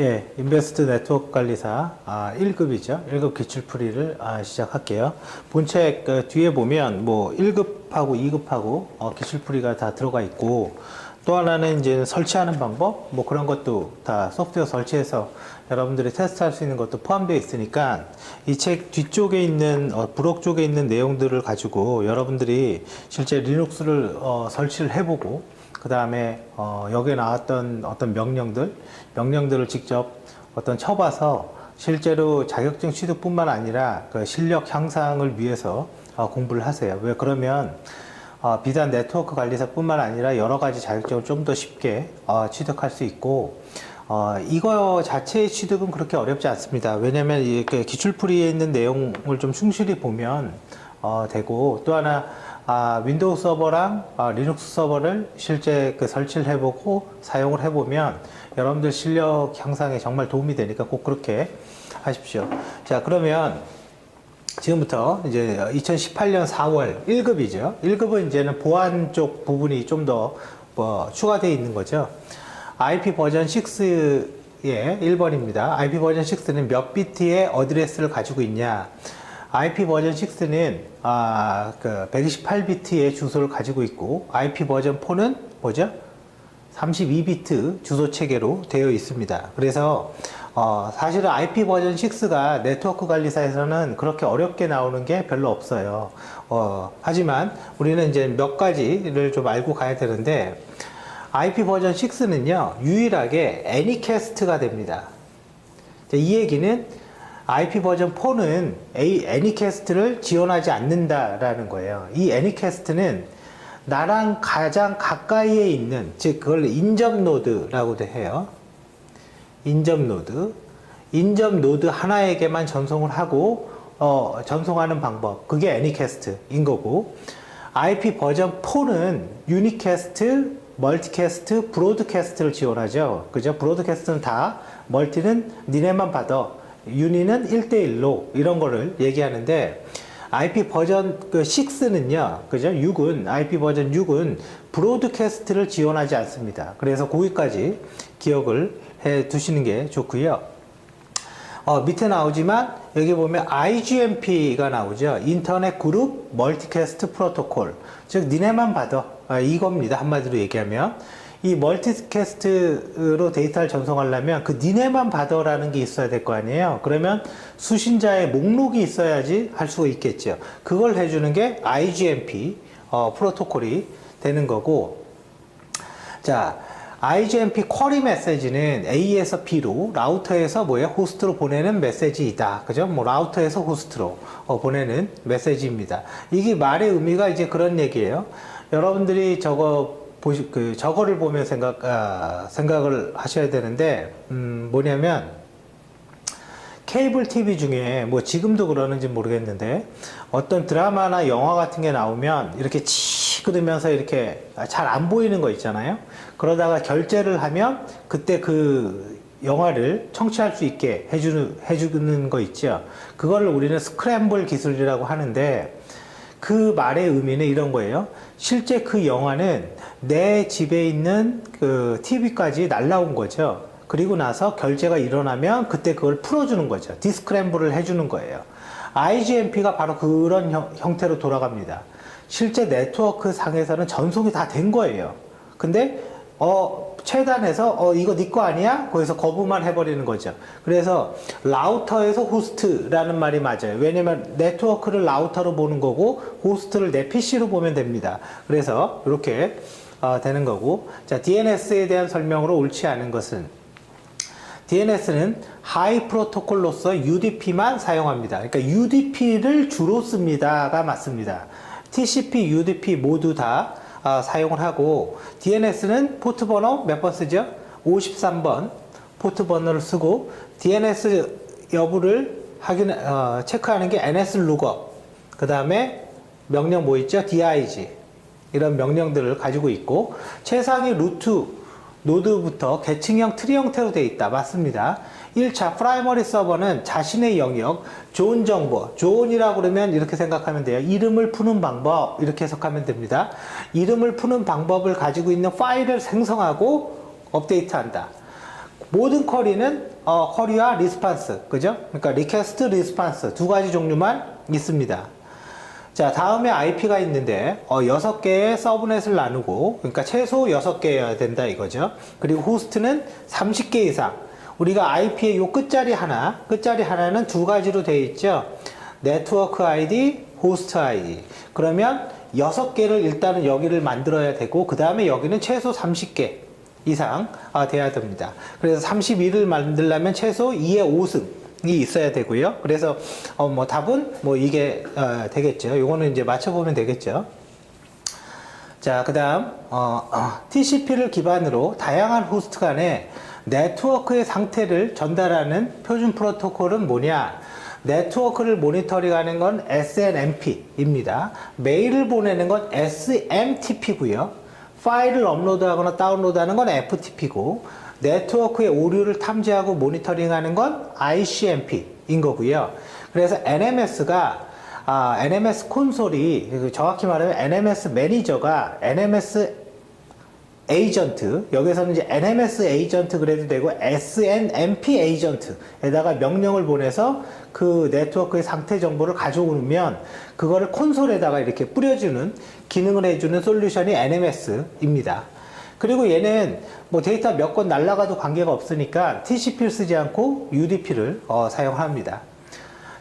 예, 인베스트 네트워크 관리사 1급이죠. 1급 기출풀이를 시작할게요. 본책 뒤에 보면 뭐 1급하고 2급하고 기출풀이가 다 들어가 있고, 또 하나는 이제 설치하는 방법, 뭐 그런 것도 다 소프트웨어 설치해서 여러분들이 테스트할 수 있는 것도 포함되어 있으니까, 이 책 뒤쪽에 있는 부록 쪽에 있는 내용들을 가지고 여러분들이 실제 리눅스를 설치를 해보고, 그 다음에 여기에 나왔던 어떤 명령들을 직접 쳐봐서 실제로 자격증 취득뿐만 아니라 그 실력 향상을 위해서 공부를 하세요. 왜 그러면 비단 네트워크 관리사뿐만 아니라 여러 가지 자격증을 좀 더 쉽게 취득할 수 있고, 이거 자체의 취득은 그렇게 어렵지 않습니다. 왜냐면 이렇게 기출풀이에 있는 내용을 좀 충실히 보면 되고, 또 하나 윈도우 서버랑 리눅스 서버를 실제 설치를 해보고 사용을 해보면 여러분들 실력 향상에 정말 도움이 되니까 꼭 그렇게 하십시오. 자, 그러면 지금부터 이제 2018년 4월 1급이죠. 1급은 이제는 보안 쪽 부분이 좀 더 추가되어 있는 거죠. IP 버전 6의 1번입니다. IP 버전 6는 몇 비트의 어드레스를 가지고 있냐. IP 버전 6는 128비트의 주소를 가지고 있고, IP 버전 4는 뭐죠? 32비트 주소 체계로 되어 있습니다. 그래서 사실은 IP 버전 6가 네트워크 관리사에서는 그렇게 어렵게 나오는 게 별로 없어요. 하지만 우리는 이제 몇 가지를 좀 알고 가야 되는데, IP 버전 6는요 유일하게 애니캐스트가 됩니다. 이 얘기는 IP 버전 4는 애니캐스트를 지원하지 않는다라는 거예요. 이 애니캐스트는 나랑 가장 가까이에 있는, 즉 그걸 인접 노드라고도 해요. 인접 노드 하나에게만 전송을 하고 전송하는 방법, 그게 애니캐스트인 거고, IP 버전 4는 유니캐스트, 멀티캐스트, 브로드캐스트를 지원하죠. 그죠? 브로드캐스트는 다, 멀티는 니네만 받아, 유니는 1대1로 이런 거를 얘기하는데, IP 버전 6는요, 그죠? IP 버전 6은 브로드캐스트를 지원하지 않습니다. 그래서 거기까지 기억을 해 두시는 게 좋고요. 밑에 나오지만 여기 보면 IGMP가 나오죠. 인터넷 그룹 멀티캐스트 프로토콜. 즉 니네만 받아, 이겁니다. 한마디로 얘기하면 이 멀티캐스트로 데이터를 전송하려면 그 니네만 받아라는 게 있어야 될 거 아니에요. 그러면 수신자의 목록이 있어야지 할 수가 있겠죠. 그걸 해주는 게 IGMP 프로토콜이 되는 거고, 자, IGMP 쿼리 메시지는 A에서 B로, 라우터에서 호스트로 보내는 메시지이다. 그죠? 뭐 라우터에서 호스트로 보내는 메시지입니다. 이게 말의 의미가 이제 그런 얘기예요. 여러분들이 저거를 보면 생각을 하셔야 되는데, 뭐냐면, 케이블 TV 중에, 뭐 지금도 그러는지 모르겠는데, 어떤 드라마나 영화 같은 게 나오면, 이렇게 그러면서 이렇게 잘 안 보이는 거 있잖아요. 그러다가 결제를 하면, 그때 그 영화를 청취할 수 있게 해주는 거 있죠. 그거를 우리는 스크램블 기술이라고 하는데, 그 말의 의미는 이런 거예요. 실제 그 영화는 내 집에 있는 그 TV까지 날라온 거죠. 그리고 나서 결제가 일어나면 그때 그걸 풀어주는 거죠. 디스크램블을 해주는 거예요. IGMP가 바로 그런 형태로 돌아갑니다. 실제 네트워크 상에서는 전송이 다 된 거예요. 근데 최단에서 이거 네 거 아니야? 거기서 거부만 해버리는 거죠. 그래서 라우터에서 호스트라는 말이 맞아요. 왜냐면 네트워크를 라우터로 보는 거고 호스트를 내 PC로 보면 됩니다. 그래서 이렇게 되는 거고, 자, DNS에 대한 설명으로 옳지 않은 것은, DNS는 하이 프로토콜로서 UDP만 사용합니다. 그러니까 UDP를 주로 씁니다가 맞습니다. TCP, UDP 모두 다 사용을 하고, DNS는 포트 번호 몇 번 쓰죠? 53번 포트 번호를 쓰고, DNS 여부를 체크하는 게 NS lookup, 그 다음에 명령 뭐 있죠? dig, 이런 명령들을 가지고 있고, 최상위 루트 노드부터 계층형 트리 형태로 되어 있다. 맞습니다. 1차 프라이머리 서버는 자신의 영역, 존 정보, 존이라고 그러면 이렇게 생각하면 돼요. 이름을 푸는 방법, 이렇게 해석하면 됩니다. 이름을 푸는 방법을 가지고 있는 파일을 생성하고 업데이트한다. 모든 쿼리는 쿼리와 리스판스, 그죠? 그러니까 리퀘스트, 리스판스 두 가지 종류만 있습니다. 자, 다음에 IP가 있는데 6개의 서브넷을 나누고, 그러니까 최소 6개여야 된다 이거죠. 그리고 호스트는 30개 이상. 우리가 IP의 요 끝자리 하나는 두 가지로 되어 있죠. 네트워크 ID, 호스트 ID. 그러면 6개를 일단은 여기를 만들어야 되고, 그 다음에 여기는 최소 30개 이상 돼야 됩니다. 그래서 32를 만들려면 최소 2의 5승이 있어야 되고요. 그래서 뭐 답은 뭐 이게 되겠죠. 요거는 이제 맞춰보면 되겠죠. 자, 그 다음 TCP를 기반으로 다양한 호스트 간에 네트워크의 상태를 전달하는 표준 프로토콜은 뭐냐? 네트워크를 모니터링하는 건 SNMP입니다. 메일을 보내는 건 SMTP고요. 파일을 업로드하거나 다운로드하는 건 FTP고, 네트워크의 오류를 탐지하고 모니터링하는 건 ICMP인 거고요. 그래서 NMS가 NMS 콘솔이, 정확히 말하면 NMS 매니저가 NMS 에이전트, 여기서는 이제 NMS 에이전트 그래도 되고 SNMP 에이전트에다가 명령을 보내서 그 네트워크의 상태 정보를 가져오면 그거를 콘솔에다가 이렇게 뿌려주는, 기능을 해주는 솔루션이 NMS입니다. 그리고 얘는 뭐 데이터 몇 건 날라가도 관계가 없으니까 TCP를 쓰지 않고 UDP를 사용합니다.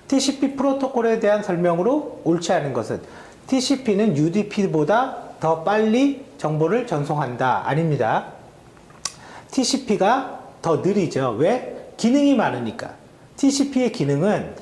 TCP 프로토콜에 대한 설명으로 옳지 않은 것은, TCP는 UDP보다 더 빨리 정보를 전송한다. 아닙니다. TCP가 더 느리죠. 왜? 기능이 많으니까. TCP의 기능은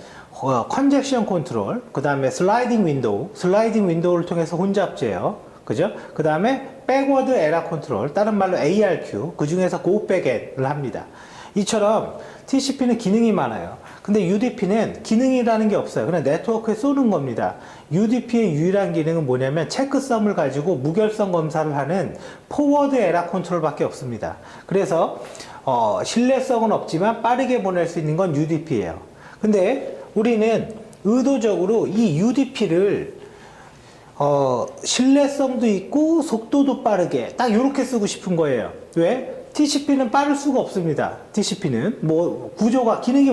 컨젝션 컨트롤, 그 다음에 슬라이딩 윈도우를 통해서 혼잡제요. 그죠? 그 다음에 백워드 에러 컨트롤, 다른 말로 ARQ, 그 중에서 고백을 합니다. 이처럼 TCP는 기능이 많아요. 근데 UDP는 기능이라는 게 없어요. 그냥 네트워크에 쏘는 겁니다. UDP의 유일한 기능은 뭐냐면 체크썸을 가지고 무결성 검사를 하는 포워드 에러 컨트롤 밖에 없습니다. 그래서 신뢰성은 없지만 빠르게 보낼 수 있는 건 UDP예요. 근데 우리는 의도적으로 이 UDP를 신뢰성도 있고 속도도 빠르게 딱 이렇게 쓰고 싶은 거예요. 왜? TCP는 빠를 수가 없습니다. TCP는 뭐 구조가, 기능이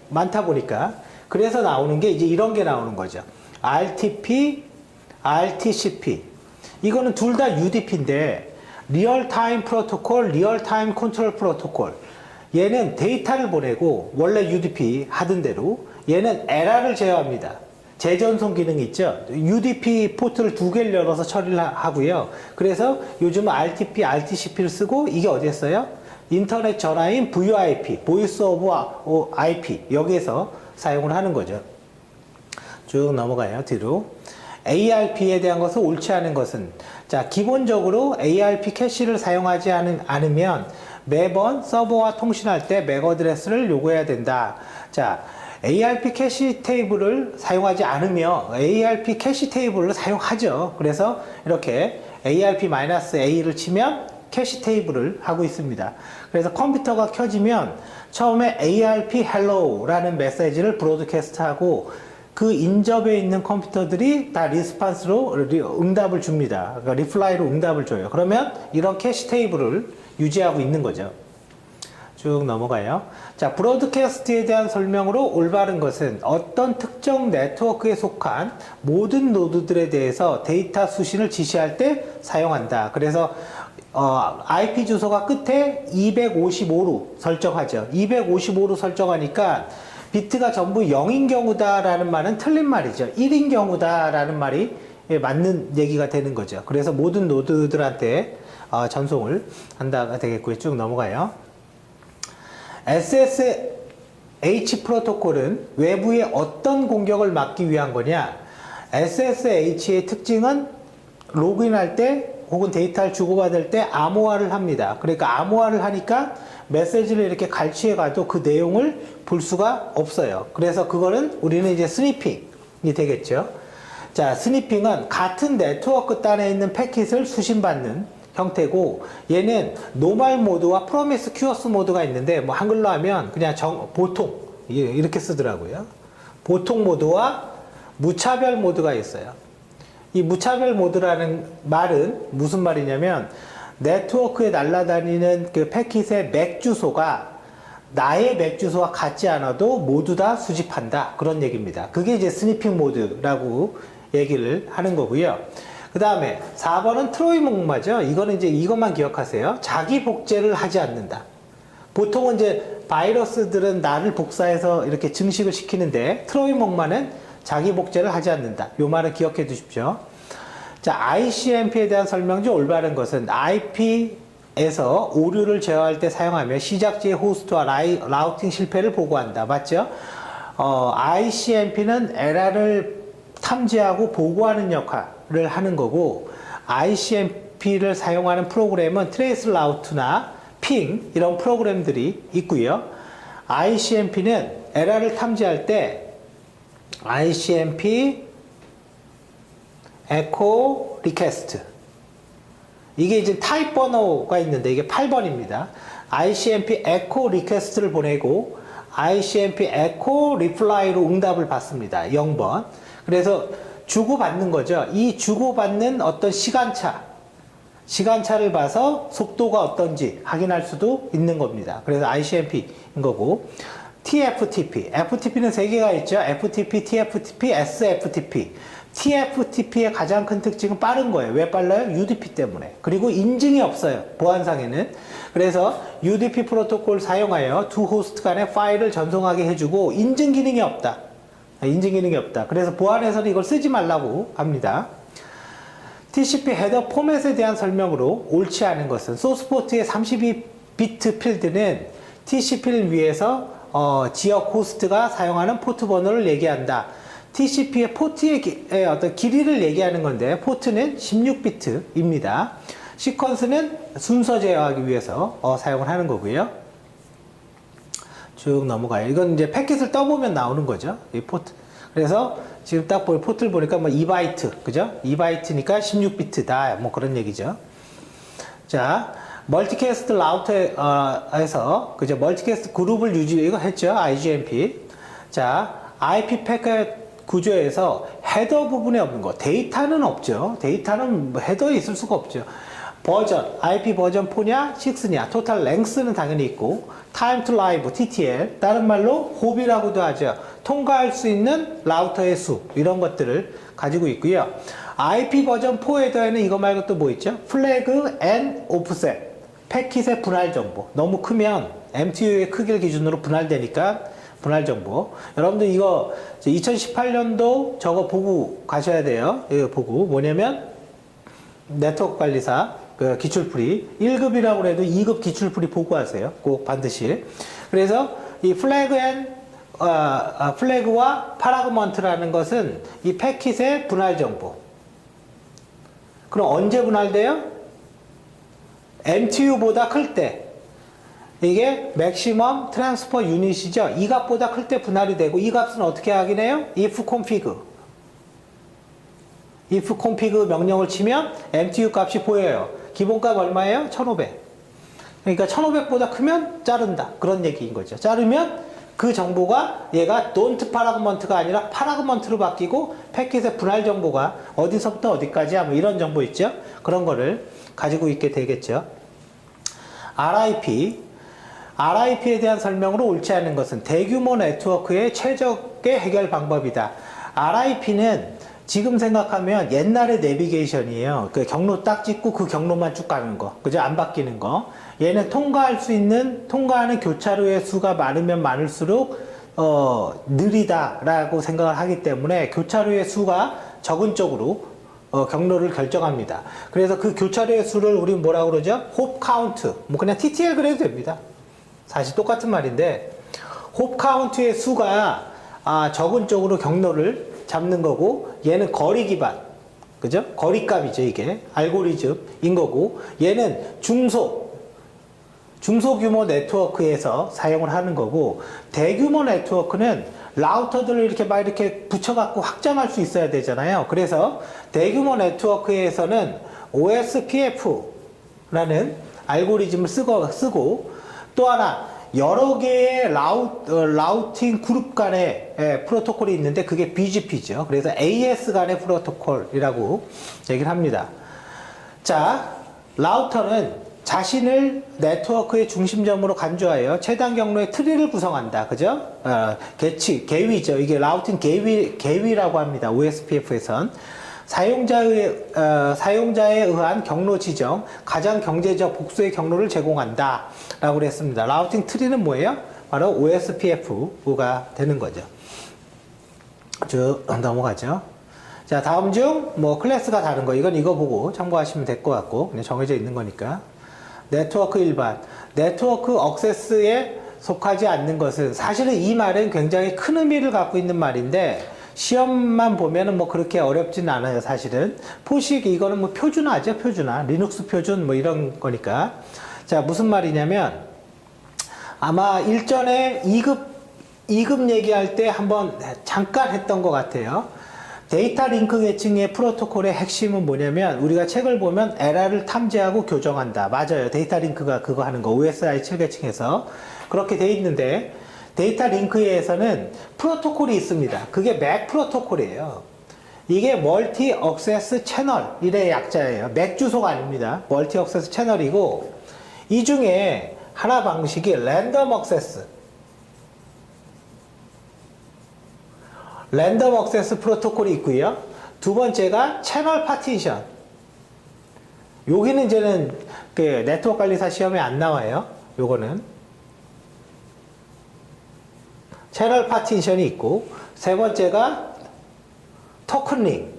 많다 보니까. 그래서 나오는 게 이제 이런 게 나오는 거죠. RTP, RTCP. 이거는 둘 다 UDP인데 리얼타임 프로토콜, 리얼타임 컨트롤 프로토콜. 얘는 데이터를 보내고 원래 UDP 하던 대로, 얘는 에러를 제어합니다. 재전송 기능이 있죠. UDP 포트를 2개를 열어서 처리를 하고요. 그래서 요즘은 RTP, RTCP를 쓰고, 이게 어디에 써요? 인터넷 전화인 VoIP, Voice over IP, 여기에서 사용을 하는 거죠. 쭉 넘어가요, 뒤로. ARP에 대한 것은 옳지 않은 것은, 자, 기본적으로 ARP 캐시를 사용하지 않으면 매번 서버와 통신할 때 맥 어드레스를 요구해야 된다. 자, ARP 캐시 테이블을 사용하지 않으며 ARP 캐시 테이블을 사용하죠. 그래서 이렇게 ARP-A를 치면 캐시 테이블을 하고 있습니다. 그래서 컴퓨터가 켜지면 처음에 ARP hello라는 메시지를 브로드캐스트하고 그 인접에 있는 컴퓨터들이 다 리스판스로 응답을 줍니다. 그러니까 리플라이로 응답을 줘요. 그러면 이런 캐시 테이블을 유지하고 있는 거죠. 쭉 넘어가요. 자, 브로드캐스트에 대한 설명으로 올바른 것은 어떤 특정 네트워크에 속한 모든 노드들에 대해서 데이터 수신을 지시할 때 사용한다. 그래서 IP 주소가 끝에 255로 설정하죠. 255로 설정하니까 비트가 전부 0인 경우다라는 말은 틀린 말이죠. 1인 경우다라는 말이 맞는 얘기가 되는 거죠. 그래서 모든 노드들한테 전송을 한다가 되겠고요. 쭉 넘어가요. SSH 프로토콜은 외부의 어떤 공격을 막기 위한 거냐? SSH의 특징은 로그인할 때 혹은 데이터를 주고받을 때 암호화를 합니다. 그러니까 암호화를 하니까 메시지를 이렇게 갈취해 가도 그 내용을 볼 수가 없어요. 그래서 그거는 우리는 이제 스니핑이 되겠죠. 자, 스니핑은 같은 네트워크 단에 있는 패킷을 수신받는 형태고, 얘는 노멀 모드와 프로미스큐어스 모드가 있는데, 뭐 한글로 하면 그냥 보통 이렇게 쓰더라고요. 보통 모드와 무차별 모드가 있어요. 이 무차별 모드라는 말은 무슨 말이냐면 네트워크에 날아다니는 그 패킷의 맥 주소가 나의 맥 주소와 같지 않아도 모두 다 수집한다. 그런 얘기입니다. 그게 이제 스니핑 모드라고 얘기를 하는 거고요. 그 다음에 4번은 트로이 목마죠. 이거는 이제 이것만 기억하세요. 자기 복제를 하지 않는다. 보통은 이제 바이러스들은 나를 복사해서 이렇게 증식을 시키는데 트로이 목마는 자기 복제를 하지 않는다. 요 말을 기억해 두십시오. 자, ICMP에 대한 설명 중 올바른 것은 IP에서 오류를 제어할 때 사용하며 시작지의 호스트와 라우팅 실패를 보고한다. 맞죠? ICMP는 에러를 탐지하고 보고하는 역할을 하는 거고, ICMP를 사용하는 프로그램은 트레이스 라우트나 핑 이런 프로그램들이 있고요. ICMP는 에러를 탐지할 때 ICMP 에코 리퀘스트, 이게 이제 타입 번호가 있는데 이게 8번입니다. ICMP 에코 리퀘스트를 보내고 ICMP 에코 리플라이로 응답을 받습니다. 0번. 그래서 주고받는 거죠. 이 주고받는 어떤 시간차를 봐서 속도가 어떤지 확인할 수도 있는 겁니다. 그래서 ICMP인 거고, TFTP. FTP는 3개가 있죠. FTP, TFTP, SFTP. TFTP의 가장 큰 특징은 빠른 거예요. 왜 빨라요? UDP 때문에. 그리고 인증이 없어요. 보안상에는. 그래서 UDP 프로토콜 사용하여 두 호스트 간의 파일을 전송하게 해주고 인증 기능이 없다. 인증 기능이 없다. 그래서 보안에서는 이걸 쓰지 말라고 합니다. TCP 헤더 포맷에 대한 설명으로 옳지 않은 것은 소스포트의 32비트 필드는 TCP를 위해서 지역 호스트가 사용하는 포트 번호를 얘기한다. TCP의 포트의 어떤 길이를 얘기하는 건데 포트는 16비트입니다. 시퀀스는 순서 제어하기 위해서 사용을 하는 거고요. 쭉 넘어가요. 이건 이제 패킷을 떠보면 나오는 거죠. 이 포트. 그래서 지금 딱 포트를 보니까 뭐 2바이트, 그죠? 2바이트니까 16비트다. 뭐 그런 얘기죠. 자, 멀티캐스트 라우터에서, 그죠? 멀티캐스트 그룹을 이거 했죠. IGMP. 자, IP 패킷 구조에서 헤더 부분에 없는 거. 데이터는 없죠. 데이터는 뭐 헤더에 있을 수가 없죠. 버전, IP 버전 4냐, 6냐, 토탈 랭스는 당연히 있고, time to live, TTL, 다른 말로 호비라고도 하죠. 통과할 수 있는 라우터의 수, 이런 것들을 가지고 있고요. IP 버전 4 헤더에는 이거 말고 또 뭐 있죠? 플래그 앤 오프셋, 패킷의 분할 정보. 너무 크면 MTU의 크기를 기준으로 분할되니까 분할 정보. 여러분들 이거 2018년도 저거 보고 가셔야 돼요. 이거 보고 뭐냐면 네트워크 관리사 그 기출풀이 1급이라고 해도 2급 기출풀이 보고 하세요. 꼭 반드시. 그래서 이 플래그와 파라그먼트라는 것은 이 패킷의 분할 정보. 그럼 언제 분할돼요? MTU보다 클 때. 이게 맥시멈 트랜스퍼 유닛이죠. 이 값보다 클 때 분할이 되고, 이 값은 어떻게 확인해요? if config 명령을 치면 MTU 값이 보여요. 기본값 얼마예요? 1500. 그러니까 1500보다 크면 자른다. 그런 얘기인 거죠. 자르면 그 정보가 얘가 don't paragoment가 아니라 paragoment로 바뀌고 패킷의 분할 정보가 어디서부터 어디까지야 뭐 이런 정보 있죠. 그런 거를 가지고 있게 되겠죠. RIP에 대한 설명으로 옳지 않은 것은 대규모 네트워크의 최적의 해결 방법이다. RIP는 지금 생각하면 옛날의 내비게이션이에요. 그 경로 딱 찍고 그 경로만 쭉 가는 거. 그죠? 안 바뀌는 거. 얘는 통과하는 교차로의 수가 많으면 많을수록, 느리다라고 생각을 하기 때문에 교차로의 수가 적은 쪽으로, 경로를 결정합니다. 그래서 그 교차로의 수를 우리 뭐라고 그러죠? 홉 카운트. 뭐 그냥 TTL 그래도 됩니다. 사실 똑같은 말인데, 홉 카운트의 수가, 적은 쪽으로 경로를 잡는 거고, 얘는 거리 기반, 그죠? 거리값이죠, 이게. 알고리즘인 거고, 얘는 중소규모 네트워크에서 사용을 하는 거고, 대규모 네트워크는 라우터들을 이렇게 막 이렇게 붙여갖고 확장할 수 있어야 되잖아요. 그래서 대규모 네트워크에서는 OSPF라는 알고리즘을 쓰고, 또 하나, 여러 개의 라우팅 그룹 간의 프로토콜이 있는데 그게 BGP죠. 그래서 AS 간의 프로토콜이라고 얘기를 합니다. 자, 라우터는 자신을 네트워크의 중심점으로 간주하여 최단 경로의 트리를 구성한다. 그죠? 계위죠. 이게 라우팅 계위라고 합니다. OSPF에선. 사용자에 의한 경로 지정, 가장 경제적 복수의 경로를 제공한다. 라고 그랬습니다. 라우팅 트리는 뭐예요? 바로 OSPF가 되는 거죠. 쭉 넘어가죠. 자, 다음 중, 클래스가 다른 거. 이건 이거 보고 참고하시면 될 것 같고, 그냥 정해져 있는 거니까. 네트워크 일반. 네트워크 억세스에 속하지 않는 것은, 사실은 이 말은 굉장히 큰 의미를 갖고 있는 말인데, 시험만 보면은 그렇게 어렵진 않아요, 사실은. 포식, 이거는 표준화죠, 표준화. 리눅스 표준, 이런 거니까. 자, 무슨 말이냐면, 아마 일전에 2급 얘기할 때 한번 잠깐 했던 것 같아요. 데이터 링크 계층의 프로토콜의 핵심은 뭐냐면 우리가 책을 보면 에러를 탐지하고 교정한다. 맞아요. 데이터 링크가 그거 하는 거. OSI 7계층에서 그렇게 돼 있는데 데이터 링크에서는 프로토콜이 있습니다. 그게 맥 프로토콜이에요. 이게 멀티 억세스 채널 이래 약자예요. 맥 주소가 아닙니다. 멀티 억세스 채널이고 이 중에 하나 방식이 랜덤 억세스. 랜덤 억세스 프로토콜이 있고요. 두 번째가 채널 파티션. 여기는 이제는 그 네트워크 관리사 시험에 안 나와요. 요거는 채널 파티션이 있고 세 번째가 토큰링.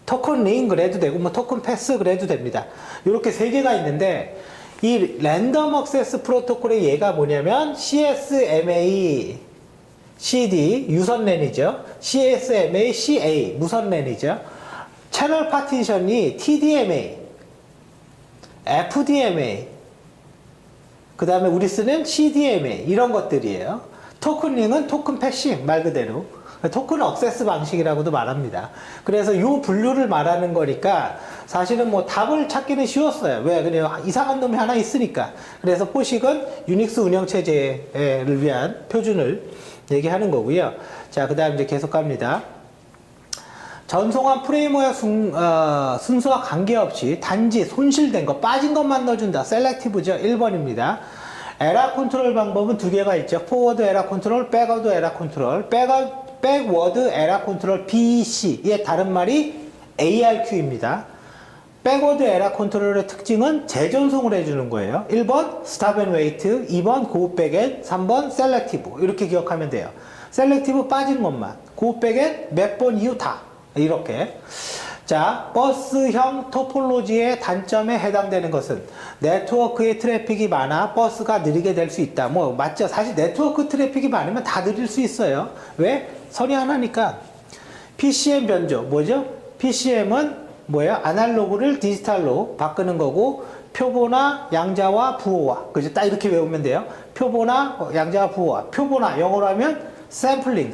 토큰링 그래도 되고 토큰 패스 그래도 됩니다. 이렇게 세 개가 있는데 이 랜덤 억세스 프로토콜의 얘가 뭐냐면 CSMA CD 유선랜이죠. CSMA CA 무선랜이죠. 채널 파티션이 TDMA, FDMA, 그 다음에 우리 쓰는 CDMA 이런 것들이에요. 토큰링은 토큰 패싱 말 그대로 토큰 억세스 방식이라고도 말합니다. 그래서 이 분류를 말하는 거니까 사실은 답을 찾기는 쉬웠어요. 왜? 그냥 이상한 놈이 하나 있으니까. 그래서 포식은 유닉스 운영체제를 위한 표준을 얘기하는 거고요. 자, 그 다음 이제 계속 갑니다. 전송한 프레임웨어 순서와 관계없이 단지 손실된 거, 빠진 것만 넣어준다. 셀렉티브죠. 1번입니다. 에러 컨트롤 방법은 두 개가 있죠. 포워드 에러 컨트롤, 백워드 에러 컨트롤. 백워드 에러 컨트롤 BEC의 다른 말이 ARQ입니다. 백워드 에러 컨트롤의 특징은 재전송을 해주는 거예요. 1번 스탑 앤 웨이트, 2번 고 백앤, 3번 셀렉티브. 이렇게 기억하면 돼요. 셀렉티브 빠진 것만, 고 백앤 몇 번 이후 다. 이렇게. 자, 버스형 토폴로지의 단점에 해당되는 것은 네트워크의 트래픽이 많아 버스가 느리게 될 수 있다. 맞죠? 사실 네트워크 트래픽이 많으면 다 느릴 수 있어요. 왜? 선이 하나니까. PCM 변조. 뭐죠? PCM은 뭐예요? 아날로그를 디지털로 바꾸는 거고 표보나 양자와 부호와. 그죠? 딱 이렇게 외우면 돼요. 표보나 양자와 부호와. 표보나 영어로 하면 샘플링.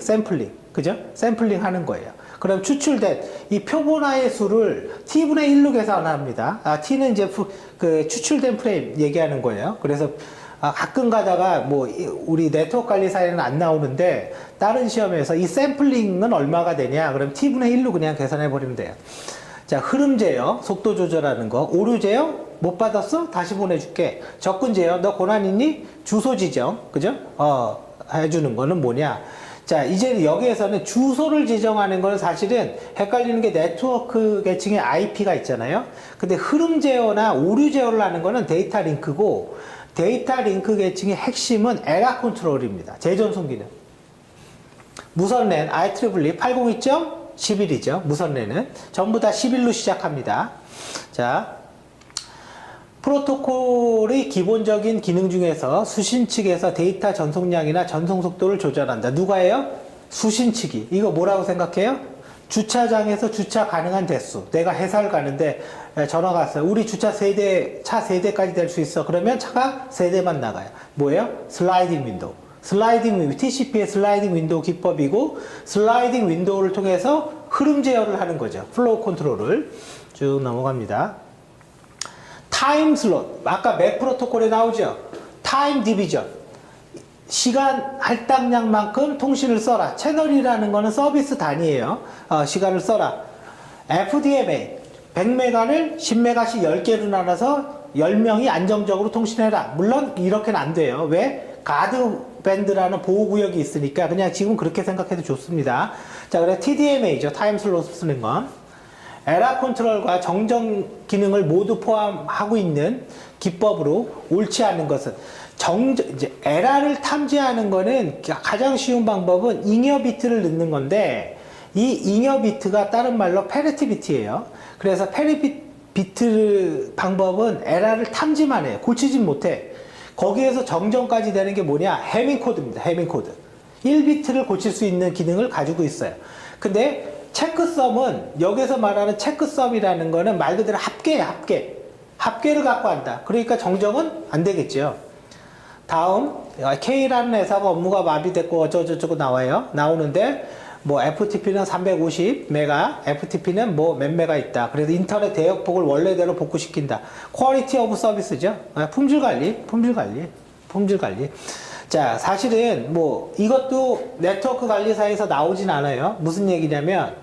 그죠? 샘플링 하는 거예요. 그럼 추출된 이 표본화의 수를 t분의 1로 계산합니다. t는 이제 그 추출된 프레임 얘기하는 거예요. 그래서 가끔 가다가 우리 네트워크 관리사에는 안 나오는데 다른 시험에서 이 샘플링은 얼마가 되냐? 그럼 t분의 1로 그냥 계산해 버리면 돼요. 자, 흐름 제어, 속도 조절하는 거. 오류 제어 못 받았어? 다시 보내줄게. 접근 제어, 너 권한 있니? 주소 지정, 그죠? 해주는 거는 뭐냐? 자, 이제 여기에서는 주소를 지정하는 건 사실은 헷갈리는 게 네트워크 계층에 IP가 있잖아요. 근데 흐름 제어나 오류 제어를 하는 거는 데이터 링크고 데이터 링크 계층의 핵심은 에러 컨트롤입니다. 재전송 기능. 무선랜 IEEE 802.11이죠. 무선랜은 전부 다 11로 시작합니다. 자, 프로토콜의 기본적인 기능 중에서 수신 측에서 데이터 전송량이나 전송 속도를 조절한다. 누가 해요? 수신 측이. 이거 뭐라고 생각해요? 주차장에서 주차 가능한 대수. 내가 회사를 가는데 전화가 왔어요. 우리 주차 세대, 차 세대까지 될 수 있어. 그러면 차가 세대만 나가요. 뭐예요? 슬라이딩 윈도우. TCP의 슬라이딩 윈도우 기법이고 슬라이딩 윈도우를 통해서 흐름 제어를 하는 거죠. 플로우 컨트롤을 쭉 넘어갑니다. 타임 슬롯. 아까 맥 프로토콜에 나오죠. 타임 디비전. 시간 할당량만큼 통신을 써라. 채널이라는 거는 서비스 단위예요. 시간을 써라. FDMA. 100메가를 10메가씩 10개로 나눠서 10명이 안정적으로 통신해라. 물론 이렇게는 안 돼요. 왜? 가드 밴드라는 보호구역이 있으니까 그냥 지금 그렇게 생각해도 좋습니다. 자, 그래 TDMA죠. 타임 슬롯 쓰는 건. 에러 컨트롤과 정정 기능을 모두 포함하고 있는 기법으로 옳지 않은 것은 이제 에러를 탐지하는 거는 가장 쉬운 방법은 잉여 비트를 넣는 건데 이 잉여 비트가 다른 말로 페리티 비트예요. 그래서 페리티 비트 방법은 에러를 탐지만 해. 고치진 못해. 거기에서 정정까지 되는 게 뭐냐? 해밍 코드입니다. 해밍 코드. 1비트를 고칠 수 있는 기능을 가지고 있어요. 근데 체크썸은 여기서 말하는 체크썸이라는 거는 말 그대로 합계예요. 합계를 갖고 한다. 그러니까 정정은 안 되겠죠. 다음 K라는 회사가 업무가 마비됐고 어쩌고저쩌고 나오는데 뭐 FTP는 350메가, FTP는 뭐 몇 메가 있다. 그래서 인터넷 대역폭을 원래대로 복구시킨다. 퀄리티 오브 서비스죠. 품질 관리. 자, 사실은 뭐 이것도 네트워크 관리사에서 나오진 않아요. 무슨 얘기냐면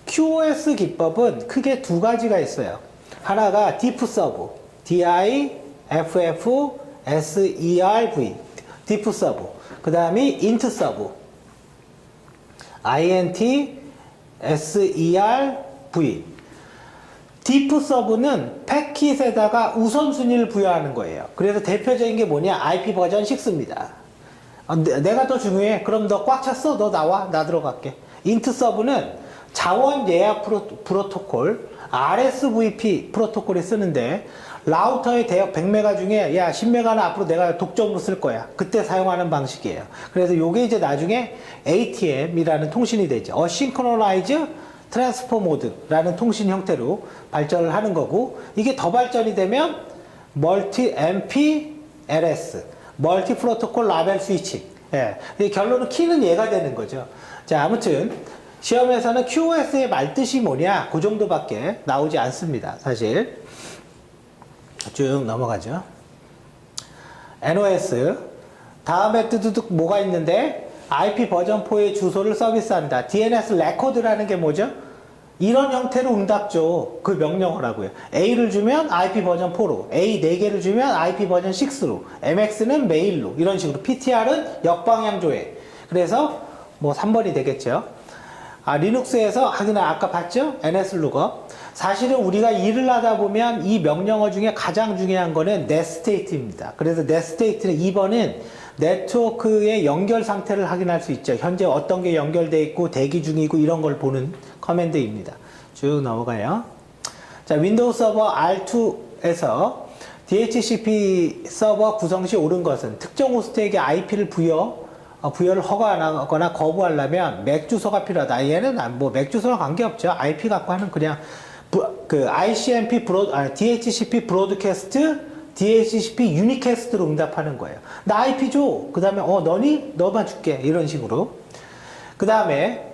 QoS 기법은 크게 두 가지가 있어요. 하나가 디프 서브, DIFF-SERV, 디프 서브. 그 다음이 인트 서브, INT-SERV. 디프 서브는 패킷에다가 우선순위를 부여하는 거예요. 그래서 대표적인 게 뭐냐? IP 버전 6입니다. 내가 더 중요해. 그럼 너 꽉 찼어? 너 나와. 나 들어갈게. 인트 서브는 자원 예약 프로토콜, RSVP 프로토콜이 쓰는데 라우터의 대역 100메가 중에 야 10메가는 앞으로 내가 독점으로 쓸 거야. 그때 사용하는 방식이에요. 그래서 요게 이제 나중에 ATM이라는 통신이 되죠. Asynchronized Transfer Mode라는 통신 형태로 발전을 하는 거고, 이게 더 발전이 되면 MPLS, 멀티 프로토콜 라벨 스위칭. 예. 결론은 키는 얘가 되는 거죠. 자, 아무튼 시험에서는 QoS의 말뜻이 뭐냐? 그 정도밖에 나오지 않습니다. 사실. 쭉 넘어가죠. NOS. 다음에 또 뭐가 있는데, IP 버전 4의 주소를 서비스한다. DNS 레코드라는 게 뭐죠? 이런 형태로 응답 줘. 그 명령어라고요. A를 주면 IP 버전 4로, A 4개를 주면 IP 버전 6로, MX는 메일로, 이런 식으로. PTR은 역방향 조회. 그래서 뭐 3번이 되겠죠. 리눅스에서 아까 봤죠? NS lookup. 사실은 우리가 일을 하다 보면 이 명령어 중에 가장 중요한 거는 netstate입니다. 그래서 netstate는 2번은 네트워크의 연결 상태를 확인할 수 있죠. 현재 어떤 게 연결되어 있고 대기 중이고 이런 걸 보는 커맨드입니다. 쭉 넘어가요. 자, 윈도우 서버 R2에서 DHCP 서버 구성 시 옳은 것은 특정 호스트에게 IP를 부여를 허가하거나 거부하려면 맥 주소가 필요하다. 얘는 뭐 맥 주소랑 관계없죠. IP 갖고 하는 그냥 ICMP DHCP 브로드캐스트, DHCP 유니캐스트로 응답하는 거예요. 나 IP 줘. 그 다음에 너니? 너만 줄게. 이런 식으로. 그 다음에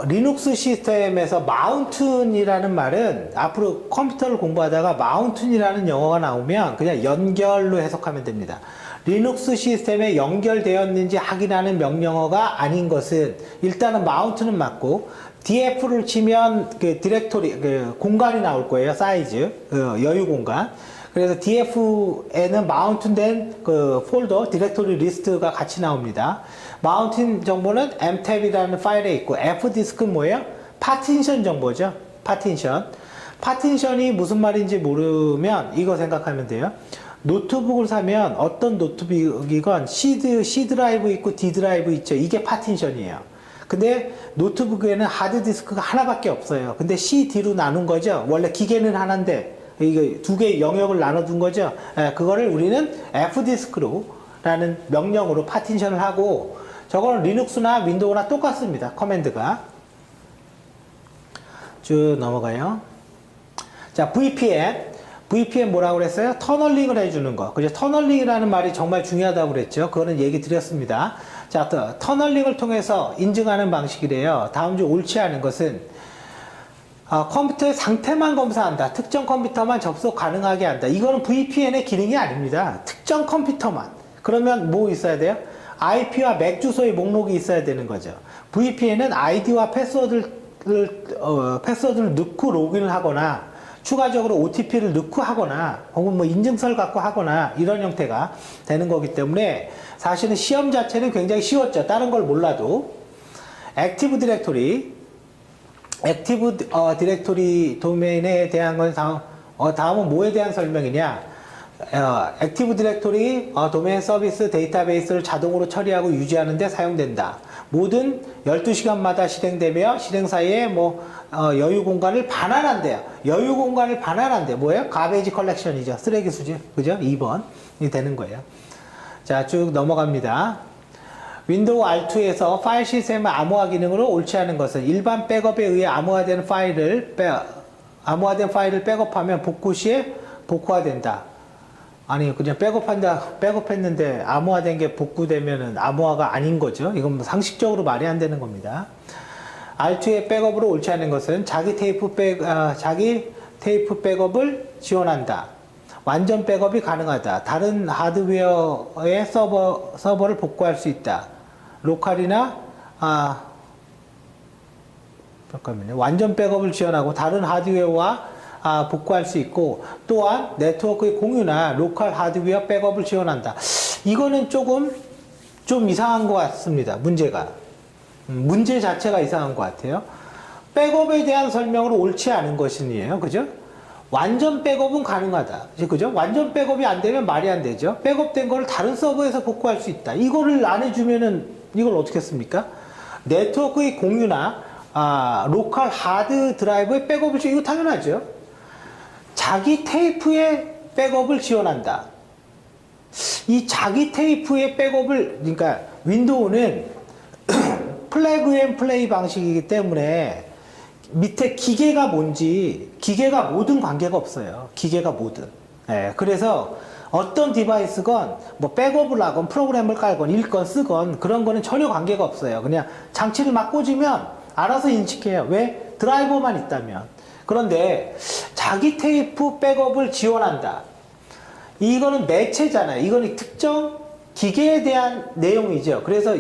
리눅스 시스템에서 마운튼이라는 말은 앞으로 컴퓨터를 공부하다가 마운튼이라는 영어가 나오면 그냥 연결로 해석하면 됩니다. 리눅스 시스템에 연결되었는지 확인하는 명령어가 아닌 것은 일단은 마운트는 맞고, DF를 치면 그 디렉토리, 공간이 나올 거예요. 사이즈, 여유 공간. 그래서 DF에는 마운트된 그 폴더, 디렉토리 리스트가 같이 나옵니다. 마운틴 정보는 mtab이라는 파일에 있고, fdisk는 뭐예요? 파티션 정보죠. 파티션이 무슨 말인지 모르면 이거 생각하면 돼요. 노트북을 사면 어떤 노트북이건 C 드라이브 있고 D 드라이브 있죠. 이게 파티션이에요. 근데 노트북에는 하드디스크가 하나밖에 없어요. 근데 C, D로 나눈 거죠. 원래 기계는 하나인데 이거 두 개의 영역을 나눠둔 거죠. 그거를 우리는 F디스크로 라는 명령으로 파티션을 하고, 저거는 리눅스나 윈도우나 똑같습니다. 커맨드가. 쭉 넘어가요. 자, VPN 뭐라고 그랬어요? 터널링을 해주는 거. 그죠? 터널링이라는 말이 정말 중요하다고 그랬죠. 그거는 얘기 드렸습니다. 자, 터널링을 통해서 인증하는 방식이래요. 다음 중 옳지 않은 것은 컴퓨터의 상태만 검사한다. 특정 컴퓨터만 접속 가능하게 한다. 이거는 VPN의 기능이 아닙니다. 특정 컴퓨터만. 그러면 뭐 있어야 돼요? IP와 맥 주소의 목록이 있어야 되는 거죠. VPN은 아이디와 패스워드를 패스워드를 넣고 로그인을 하거나 추가적으로 OTP를 넣고 하거나 혹은 뭐 인증서를 갖고 하거나 이런 형태가 되는 거기 때문에 사실은 시험 자체는 굉장히 쉬웠죠. 다른 걸 몰라도. 액티브 디렉토리 도메인에 대한 건 다음은 뭐에 대한 설명이냐. 액티브 디렉토리 도메인 서비스 데이터베이스를 자동으로 처리하고 유지하는 데 사용된다. 모든 12시간마다 실행되며 실행 사이에 여유 공간을 반환한대요. 여유 공간을 반환한대. 뭐예요? 가베이지 컬렉션이죠. 쓰레기 수집. 그죠? 2번이 되는 거예요. 자, 쭉 넘어갑니다. 윈도우 R2에서 파일 시스템의 암호화 기능으로 옳지 않은 것은 일반 백업에 의해 암호화된 파일을 백업하면 복구 시에 복구화된다. 아니, 그냥 백업했는데 암호화된 게 복구되면은 암호화가 아닌 거죠. 이건 상식적으로 말이 안 되는 겁니다. R2의 백업으로 옳지 않은 것은 자기 테이프 백업을 지원한다. 완전 백업이 가능하다. 다른 하드웨어의 서버를 복구할 수 있다. 로컬이나 잠깐만요. 완전 백업을 지원하고 다른 하드웨어와 복구할 수 있고 또한 네트워크의 공유나 로컬 하드웨어 백업을 지원한다. 이거는 좀 이상한 것 같습니다. 문제 자체가 이상한 것 같아요. 백업에 대한 설명으로 옳지 않은 것이에요. 그죠? 완전 백업은 가능하다. 그죠? 완전 백업이 안 되면 말이 안 되죠. 백업된 거를 다른 서버에서 복구할 수 있다. 이거를 안 해주면은 이걸 어떻게 씁니까? 네트워크의 공유나 로컬 하드 드라이브의 백업을 이거 당연하죠. 자기 테이프의 백업을 지원한다. 이 자기 테이프의 백업을, 그러니까 윈도우는 플래그 앤 플레이 방식이기 때문에 밑에 기계가 뭔지, 기계가 뭐든 관계가 없어요. 기계가 뭐든. 예, 그래서 어떤 디바이스건 뭐 백업을 하건 프로그램을 깔건 읽건 쓰건 그런 거는 전혀 관계가 없어요. 그냥 장치를 막 꽂으면 알아서 인식해요. 왜? 드라이버만 있다면. 그런데 자기 테이프 백업을 지원한다. 이거는 매체잖아요. 이거는 특정 기계에 대한 내용이죠. 그래서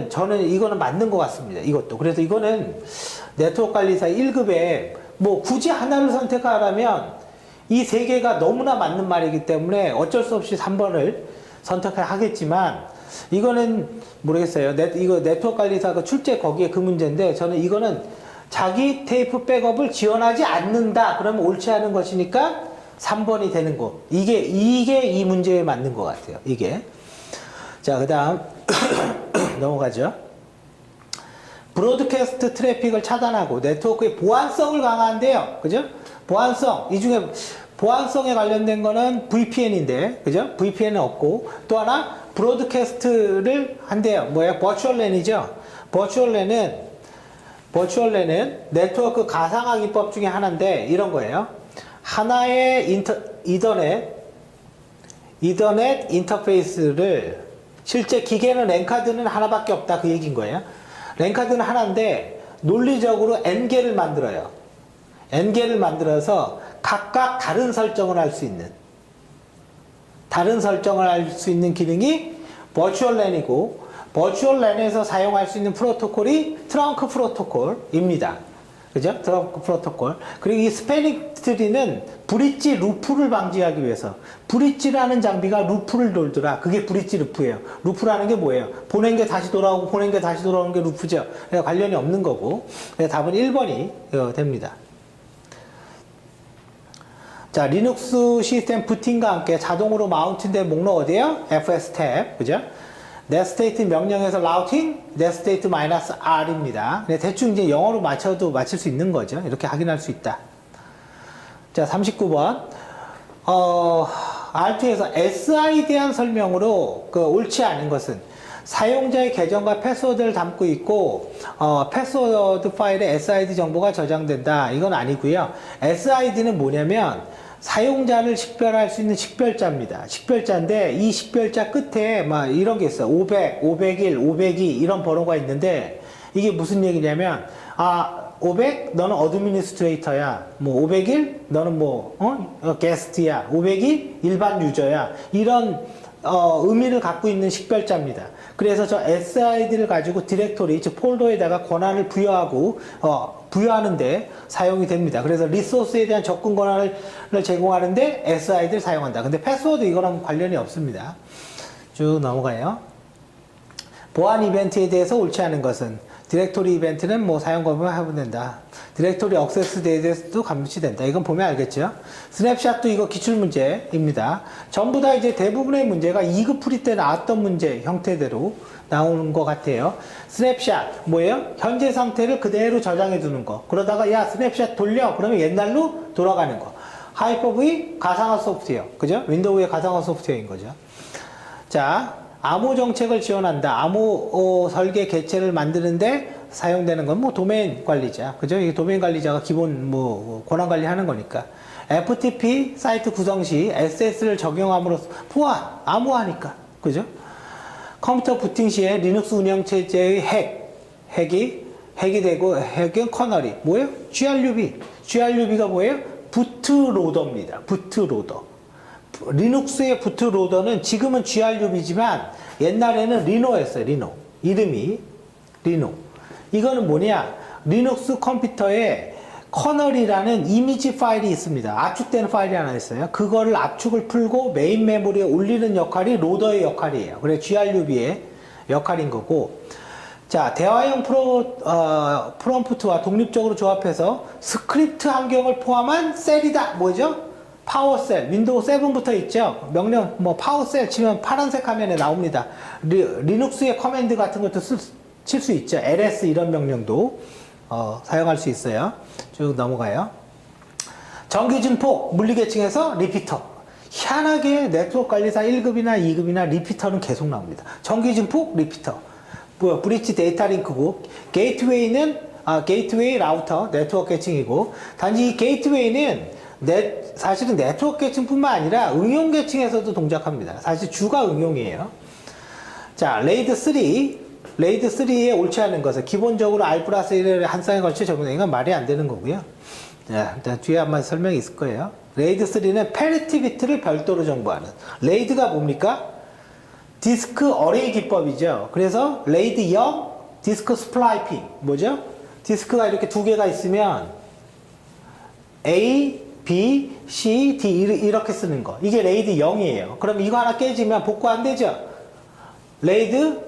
저는 이거는 맞는 것 같습니다. 이것도. 그래서 이거는 네트워크 관리사 1급에 뭐 굳이 하나를 선택하라면 이 세 개가 너무나 맞는 말이기 때문에 어쩔 수 없이 3번을 선택하겠지만 이거는 모르겠어요. 이거 네트워크 관리사 그 출제 거기에 그 문제인데 저는 이거는 자기 테이프 백업을 지원하지 않는다. 그러면 옳지 않은 것이니까 3번이 되는 거. 이게 이 문제에 맞는 것 같아요. 이게. 자, 그 다음 넘어가죠. 브로드캐스트 트래픽을 차단하고 네트워크의 보안성을 강화한대요. 그죠? 보안성. 이 중에 보안성에 관련된 거는 VPN인데, 그죠? VPN은 없고, 또 하나, 브로드캐스트를 한대요. 뭐야? 버추얼랜이죠? 버추얼랜은 네트워크 가상화 기법 중에 하나인데, 이런 거예요. 하나의 이더넷 인터페이스를 실제 기계는 랜카드는 하나밖에 없다. 그 얘기인 거예요. 랜카드는 하나인데, 논리적으로 N개를 만들어요. N개를 만들어서 각각 다른 설정을 할 수 있는 기능이 버추얼랜이고 버추얼랜에서 사용할 수 있는 프로토콜이 트렁크 프로토콜입니다. 그죠? 트렁크 프로토콜. 그리고 이 스패닝 트리는 브릿지 루프를 방지하기 위해서 브릿지라는 장비가 루프를 돌더라. 그게 브릿지 루프예요. 루프라는 게 뭐예요? 보낸 게 다시 돌아오고 보낸 게 다시 돌아오는 게 루프죠. 그래서 관련이 없는 거고. 그래서 답은 1번이 됩니다. 자, 리눅스 시스템 부팅과 함께 자동으로 마운트된 목록 어디에요? FS 탭. 그죠? netState 명령에서 라우팅, netState -r입니다. 대충 이제 영어로 맞힐 수 있는 거죠. 이렇게 확인할 수 있다. 자, 39번. R2에서 SI에 대한 설명으로 옳지 않은 것은 사용자의 계정과 패스워드를 담고 있고 패스워드 파일에 SID 정보가 저장된다. 이건 아니고요. SID는 뭐냐면 사용자를 식별할 수 있는 식별자입니다. 식별자인데 이 식별자 끝에 막 이런 게 있어요. 500, 501, 502 이런 번호가 있는데 이게 무슨 얘기냐면 500 너는 어드미니스트레이터야. 뭐 501 너는 뭐 게스트야. 502 일반 유저야. 이런 의미를 갖고 있는 식별자입니다. 그래서 저 SID를 가지고 디렉토리, 즉 폴더에다가 권한을 부여하는데 사용이 됩니다. 그래서 리소스에 대한 접근 권한을 제공하는데 SID를 사용한다. 근데 패스워드 이거랑 관련이 없습니다. 쭉 넘어가요. 보안 이벤트에 대해서 옳지 않은 것은 디렉토리 이벤트는 뭐 사용 거부만 하면 된다. 디렉토리 액세스에 대해서도 감시된다. 이건 보면 알겠죠? 스냅샷도 이거 기출 문제입니다. 전부 다 이제 대부분의 문제가 2급 풀이 때 나왔던 문제 형태대로 나오는 것 같아요. 스냅샷 뭐예요? 현재 상태를 그대로 저장해 두는 거. 그러다가 야 스냅샷 돌려 그러면 옛날로 돌아가는 거. 하이퍼V 가상화 소프트웨어, 그죠? 윈도우의 가상화 소프트웨어인 거죠. 자, 암호 정책을 지원한다. 암호 설계 개체를 만드는데 사용되는 건 뭐 도메인 관리자, 그죠? 이게 도메인 관리자가 기본 뭐 권한 관리하는 거니까. FTP 사이트 구성 시 SS를 적용함으로써 보안, 암호화니까, 그죠? 컴퓨터 부팅 시에 리눅스 운영체제의 핵이 되고 핵은 커널이 뭐예요? GRUB가 뭐예요? 부트로더입니다. 부트로더. 리눅스의 부트로더는 지금은 GRUB지만 옛날에는 리노였어요. 리노. 이름이 리노. 이거는 뭐냐? 리눅스 컴퓨터에 커널이라는 이미지 파일이 있습니다. 압축된 파일이 하나 있어요. 그거를 압축을 풀고 메인 메모리에 올리는 역할이 로더의 역할이에요. 그래서 GRUB의 역할인 거고. 자, 대화형 프롬프트와 독립적으로 조합해서 스크립트 환경을 포함한 셀이다. 뭐죠? 파워셀, 윈도우 7부터 있죠? 명령, 뭐, 파워셀 치면 파란색 화면에 나옵니다. 리눅스의 커맨드 같은 것도 칠 수 있죠. ls 이런 명령도, 사용할 수 있어요. 쭉 넘어가요. 정기 증폭, 물리계층에서 리피터. 희한하게 네트워크 관리사 1급이나 2급이나 리피터는 계속 나옵니다. 정기 증폭, 리피터. 뭐야, 브릿지 데이터 링크고, 게이트웨이는, 게이트웨이 라우터, 네트워크 계층이고, 단지 이 게이트웨이는 사실은 네트워크 계층뿐만 아니라 응용 계층에서도 동작합니다. 사실 주가 응용이에요. 자, 레이드 3에 옳지 않은 것은 기본적으로 R+1을 한 쌍에 걸쳐 적용되는 건 말이 안 되는 거고요. 자, 일단 뒤에 한번 설명이 있을 거예요. 레이드 3는 페리티 비트를 별도로 정보하는. 레이드가 뭡니까? 디스크 어레이 기법이죠. 그래서 레이드 0, 디스크 스플라이핑. 뭐죠? 디스크가 이렇게 두 개가 있으면 A, B, C, D 이렇게 쓰는 거. 이게 레이드 0이에요. 그럼 이거 하나 깨지면 복구 안 되죠? 레이드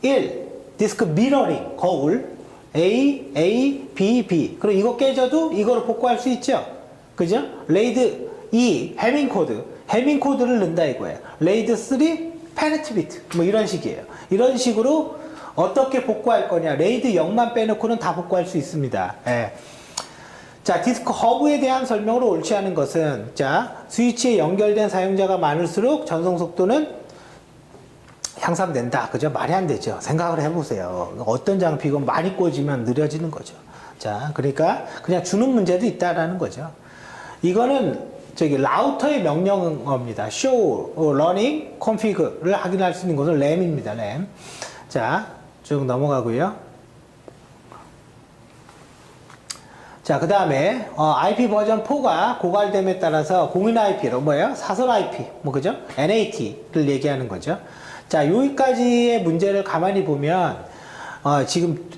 1, 디스크 미러링, 거울. A, B, B. 그럼 이거 깨져도 이거를 복구할 수 있죠? 그죠? 레이드 2, 해밍 코드. 해밍 코드를 넣는다 이거예요. 레이드 3, 페네티 비트. 뭐 이런 식이에요. 이런 식으로 어떻게 복구할 거냐. 레이드 0만 빼놓고는 다 복구할 수 있습니다. 예. 자, 디스크 허브에 대한 설명으로 옳지 않은 것은, 자, 스위치에 연결된 사용자가 많을수록 전송 속도는 향상된다. 그죠? 말이 안 되죠. 생각을 해보세요. 어떤 장비건 많이 꽂으면 느려지는 거죠. 자, 그러니까 그냥 주는 문제도 있다라는 거죠. 이거는 저기 라우터의 명령어입니다. show, running, config를 확인할 수 있는 것은 램입니다. 램. 자, 쭉 넘어가고요. 자, 그 다음에, IP 버전 4가 고갈됨에 따라서 공인 IP로 뭐예요? 사설 IP, 뭐, 그죠? NAT를 얘기하는 거죠. 자, 여기까지의 문제를 가만히 보면,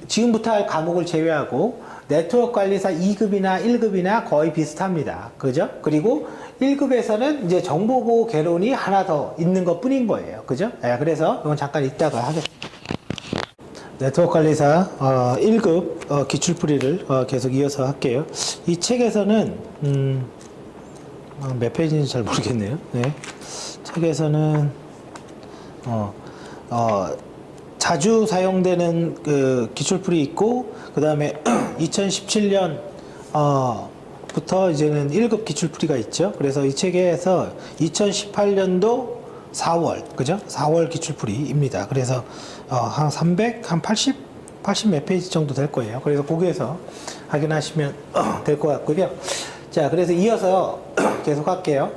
지금부터 할 과목을 제외하고, 네트워크 관리사 2급이나 1급이나 거의 비슷합니다. 그죠? 그리고 1급에서는 이제 정보보호 개론이 하나 더 있는 것 뿐인 거예요. 그죠? 네, 그래서 이건 잠깐 이따가 하겠습니다. 네트워크 관리사 1급 기출풀이를 계속 이어서 할게요. 이 책에서는 몇 페이지인지 잘 모르겠네요. 네. 책에서는 자주 사용되는 그 기출풀이 있고 그 다음에 2017년 부터 이제는 1급 기출풀이가 있죠. 그래서 이 책에서 2018년도 4월, 그죠? 4월 기출풀이입니다. 그래서 한 300, 한 80 몇 페이지 정도 될 거예요. 그래서 거기에서 확인하시면 될 것 같고요. 자, 그래서 이어서 계속 할게요.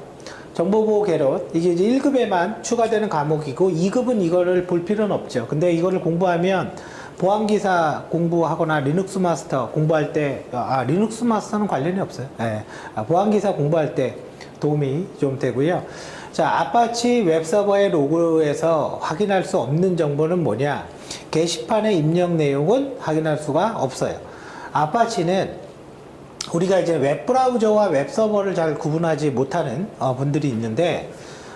정보보호 개론, 이게 이제 1급에만 추가되는 과목이고 2급은 이거를 볼 필요는 없죠. 근데 이거를 공부하면 보안기사 공부하거나 리눅스 마스터 공부할 때, 리눅스 마스터는 관련이 없어요. 네. 보안기사 공부할 때 도움이 좀 되고요. 자, 아파치 웹서버의 로그에서 확인할 수 없는 정보는 뭐냐? 게시판의 입력 내용은 확인할 수가 없어요. 아파치는 우리가 이제 웹브라우저와 웹서버를 잘 구분하지 못하는 분들이 있는데,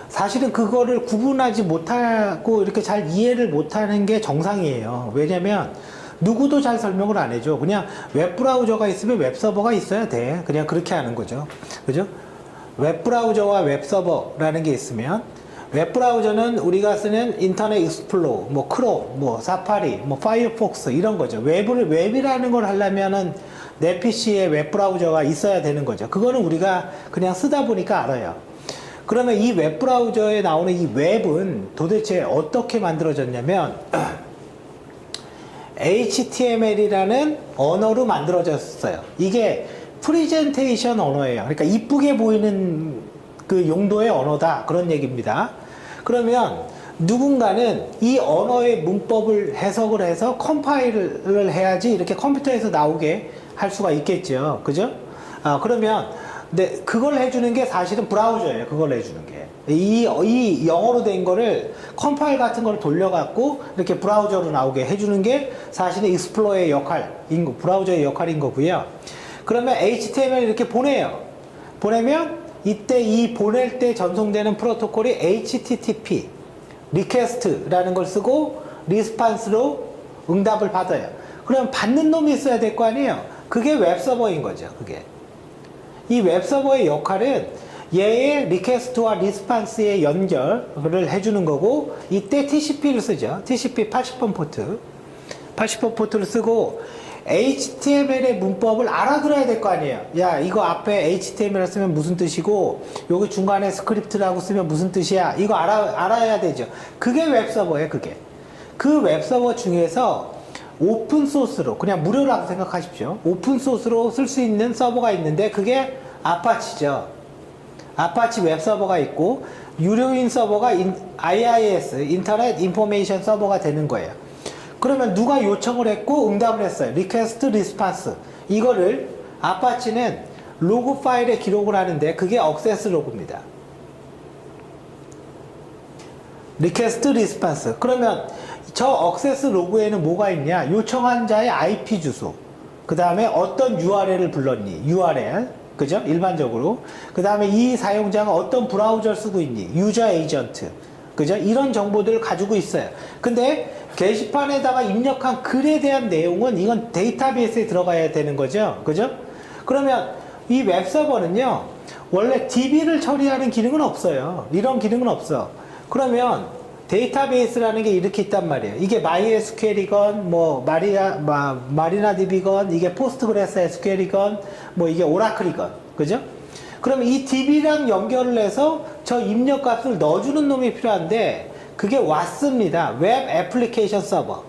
사실은 그거를 구분하지 못하고 이렇게 잘 이해를 못하는 게 정상이에요. 왜냐면 누구도 잘 설명을 안 해줘. 그냥 웹브라우저가 있으면 웹서버가 있어야 돼. 그냥 그렇게 하는 거죠. 그죠? 웹브라우저와 웹서버라는 게 있으면, 웹브라우저는 우리가 쓰는 인터넷 익스플로러, 뭐 크롬, 뭐 사파리, 뭐 파이어폭스 이런 거죠. 웹이라는 걸 하려면은 내 PC에 웹브라우저가 있어야 되는 거죠. 그거는 우리가 그냥 쓰다 보니까 알아요. 그러면 이 웹브라우저에 나오는 이 웹은 도대체 어떻게 만들어졌냐면 HTML이라는 언어로 만들어졌어요. 이게 프리젠테이션 언어예요. 그러니까 이쁘게 보이는 그 용도의 언어다, 그런 얘기입니다. 그러면 누군가는 이 언어의 문법을 해석을 해서 컴파일을 해야지 이렇게 컴퓨터에서 나오게 할 수가 있겠죠. 그죠? 그러면 네, 그걸 해주는 게 사실은 브라우저예요. 그걸 해주는 게. 이 영어로 된 거를 컴파일 같은 걸 돌려갖고 이렇게 브라우저로 나오게 해주는 게 사실은 익스플로러의 역할인 거, 브라우저의 역할인 거고요. 그러면 HTML 이렇게 보내요. 보내면 이때 이 보낼 때 전송되는 프로토콜이 HTTP, 리퀘스트라는 걸 쓰고 리스판스로 응답을 받아요. 그럼 받는 놈이 있어야 될 거 아니에요. 그게 웹서버인 거죠. 그게. 이 웹서버의 역할은 얘의 리퀘스트와 리스판스의 연결을 해주는 거고, 이때 TCP를 쓰죠. TCP 80번 포트. 80번 포트를 쓰고 HTML의 문법을 알아들어야 될 거 아니에요. 야, 이거 앞에 HTML을 쓰면 무슨 뜻이고 여기 중간에 스크립트라고 쓰면 무슨 뜻이야. 이거 알아야 되죠. 그게 웹서버예요. 그게. 그 웹서버 중에서 오픈소스로, 그냥 무료라고 생각하십시오. 오픈소스로 쓸 수 있는 서버가 있는데 그게 아파치죠. 아파치 웹서버가 있고, 유료인 서버가 IIS, 인터넷 인포메이션 서버가 되는 거예요. 그러면 누가 요청을 했고 응답을 했어요. 리퀘스트 리스판스. 이거를 아파치는 로그 파일에 기록을 하는데 그게 억세스 로그입니다. 리퀘스트 리스판스. 그러면 저 억세스 로그에는 뭐가 있냐? 요청한 자의 IP 주소, 그 다음에 어떤 URL을 불렀니? URL, 그죠? 일반적으로. 그 다음에 이 사용자가 어떤 브라우저를 쓰고 있니? 유저 에이전트, 그죠? 이런 정보들을 가지고 있어요. 근데 게시판에다가 입력한 글에 대한 내용은 이건 데이터베이스에 들어가야 되는 거죠. 그죠? 그러면 이 웹서버는요, 원래 DB를 처리하는 기능은 없어요. 이런 기능은 없어. 그러면 데이터베이스라는 게 이렇게 있단 말이에요. 이게 MySQL이건 뭐 마리나DB건 이게 포스트그레스SQL이건 뭐 이게 오라클이건, 그죠? 그러면 이 DB랑 연결을 해서 저 입력값을 넣어주는 놈이 필요한데 그게 WAS입니다. 웹 애플리케이션 서버.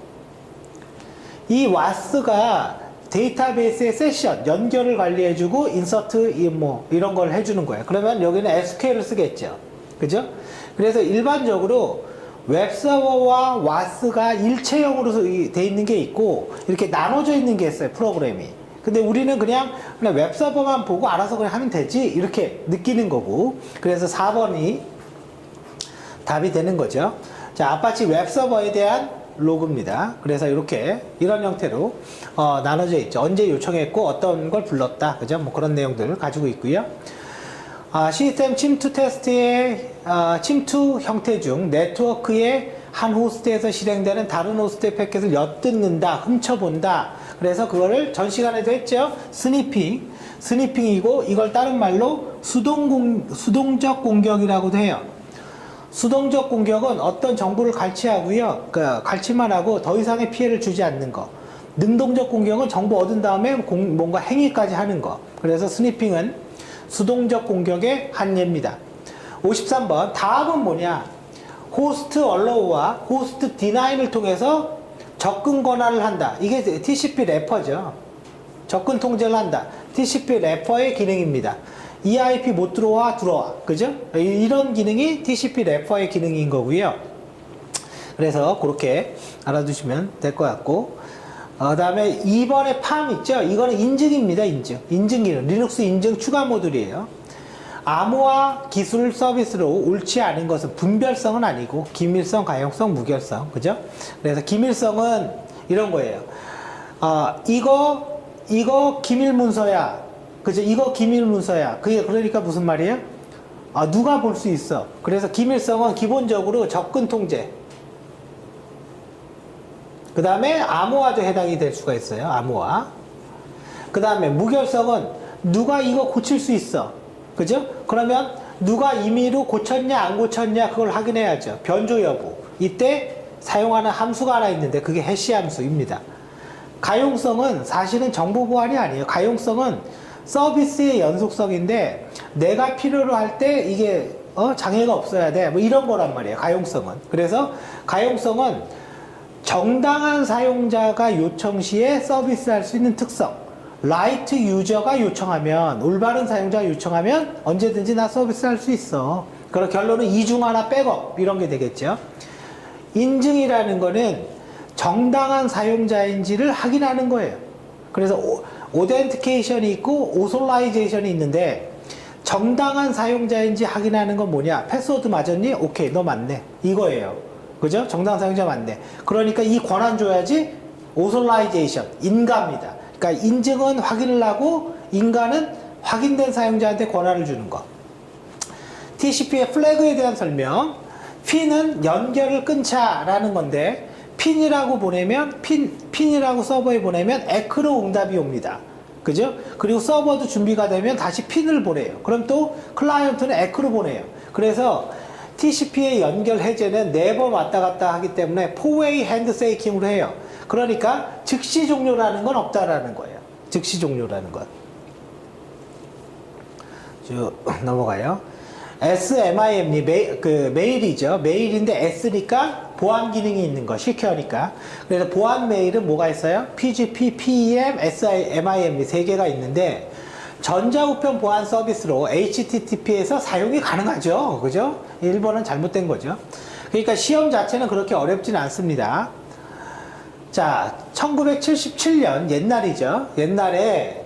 이 WAS가 데이터베이스의 세션, 연결을 관리해주고 인서트 뭐 이런 걸 해주는 거예요. 그러면 여기는 SQL을 쓰겠죠. 그죠? 그래서 일반적으로 웹서버와 WAS가 일체형으로 돼 있는 게 있고 이렇게 나눠져 있는 게 있어요, 프로그램이. 근데 우리는 그냥 웹서버만 보고 알아서 그냥 하면 되지 이렇게 느끼는 거고, 그래서 4번이 답이 되는 거죠. 자, 아파치 웹서버에 대한 로그입니다. 그래서 이렇게 이런 형태로 나눠져 있죠. 언제 요청했고 어떤 걸 불렀다, 그죠? 뭐 그런 내용들을 가지고 있고요. 시스템 침투 테스트의 침투 형태 중 네트워크의 한 호스트에서 실행되는 다른 호스트의 패킷을 엿듣는다, 훔쳐본다. 그래서 그거를 전 시간에도 했죠. 스니핑이고 이걸 다른 말로 수동적 공격이라고도 해요. 수동적 공격은 어떤 정보를 갈취하고요, 갈취만 하고 더 이상의 피해를 주지 않는 거. 능동적 공격은 정보 얻은 다음에 뭔가 행위까지 하는 거. 그래서 스니핑은 수동적 공격의 한 예입니다. 53번, 다음은 뭐냐? 호스트 allow와 호스트 deny를 통해서 접근 권한을 한다. 이게 TCP 래퍼죠. 접근 통제를 한다. TCP 래퍼의 기능입니다. EIP 못 들어와, 그죠? 이런 기능이 TCP 래퍼의 기능인 거고요. 그래서 그렇게 알아두시면 될 것 같고, 다음에 2번에 팜 있죠? 이거는 인증입니다, 인증 기능. 리눅스 인증 추가 모듈이에요. 암호화 기술 서비스로 옳지 않은 것은 분별성은 아니고 기밀성, 가용성, 무결성, 그죠? 그래서 기밀성은 이런 거예요. 이거 기밀 문서야, 그죠? 이거 기밀 문서야. 그게 그러니까 무슨 말이에요? 누가 볼 수 있어. 그래서 기밀성은 기본적으로 접근 통제. 그 다음에 암호화도 해당이 될 수가 있어요. 암호화. 그 다음에 무결성은 누가 이거 고칠 수 있어. 그죠? 그러면 누가 임의로 고쳤냐 안 고쳤냐 그걸 확인해야죠. 변조 여부. 이때 사용하는 함수가 하나 있는데 그게 해시 함수입니다. 가용성은 사실은 정보 보안이 아니에요. 가용성은 서비스의 연속성인데 내가 필요로 할 때 이게 장애가 없어야 돼. 뭐 이런 거란 말이에요. 가용성은. 그래서 가용성은 정당한 사용자가 요청 시에 서비스할 수 있는 특성. 라이트 유저가 요청하면, 올바른 사용자가 요청하면 언제든지 나 서비스할 수 있어. 그럼 결론은 이 중 하나 백업 이런 게 되겠죠. 인증이라는 거는 정당한 사용자인지를 확인하는 거예요. 그래서 오덴티케이션이 있고 오솔라이제이션이 있는데 정당한 사용자인지 확인하는 건 뭐냐? 패스워드 맞았니? 오케이, 너 맞네. 이거예요. 그죠? 정당한 사용자 맞네. 그러니까 이 권한 줘야지. 오솔라이제이션, 인가입니다. 그러니까 인증은 확인을 하고 인가는 확인된 사용자한테 권한을 주는 거. TCP의 플래그에 대한 설명. 핀은 연결을 끊자라는 건데 핀이라고 보내면 핀이라고 서버에 보내면 에크로 응답이 옵니다. 그죠? 그리고 서버도 준비가 되면 다시 핀을 보내요. 그럼 또 클라이언트는 에크로 보내요. 그래서 TCP의 연결 해제는 4번 왔다 갔다 하기 때문에 4way 핸드세이킹으로 해요. 그러니까 즉시 종료라는 건 없다라는 거예요. 즉시 종료라는 건. 쭉 넘어가요. SMIM, 메일이죠. 메일인데 S니까 보안 기능이 있는 거, 시큐어니까. 그래서 보안 메일은 뭐가 있어요? PGP, PEM, SMIM 3개가 있는데 전자우편 보안 서비스로 HTTP에서 사용이 가능하죠. 그죠? 일본은 잘못된 거죠. 그러니까 시험 자체는 그렇게 어렵진 않습니다. 자, 1977년 옛날이죠. 옛날에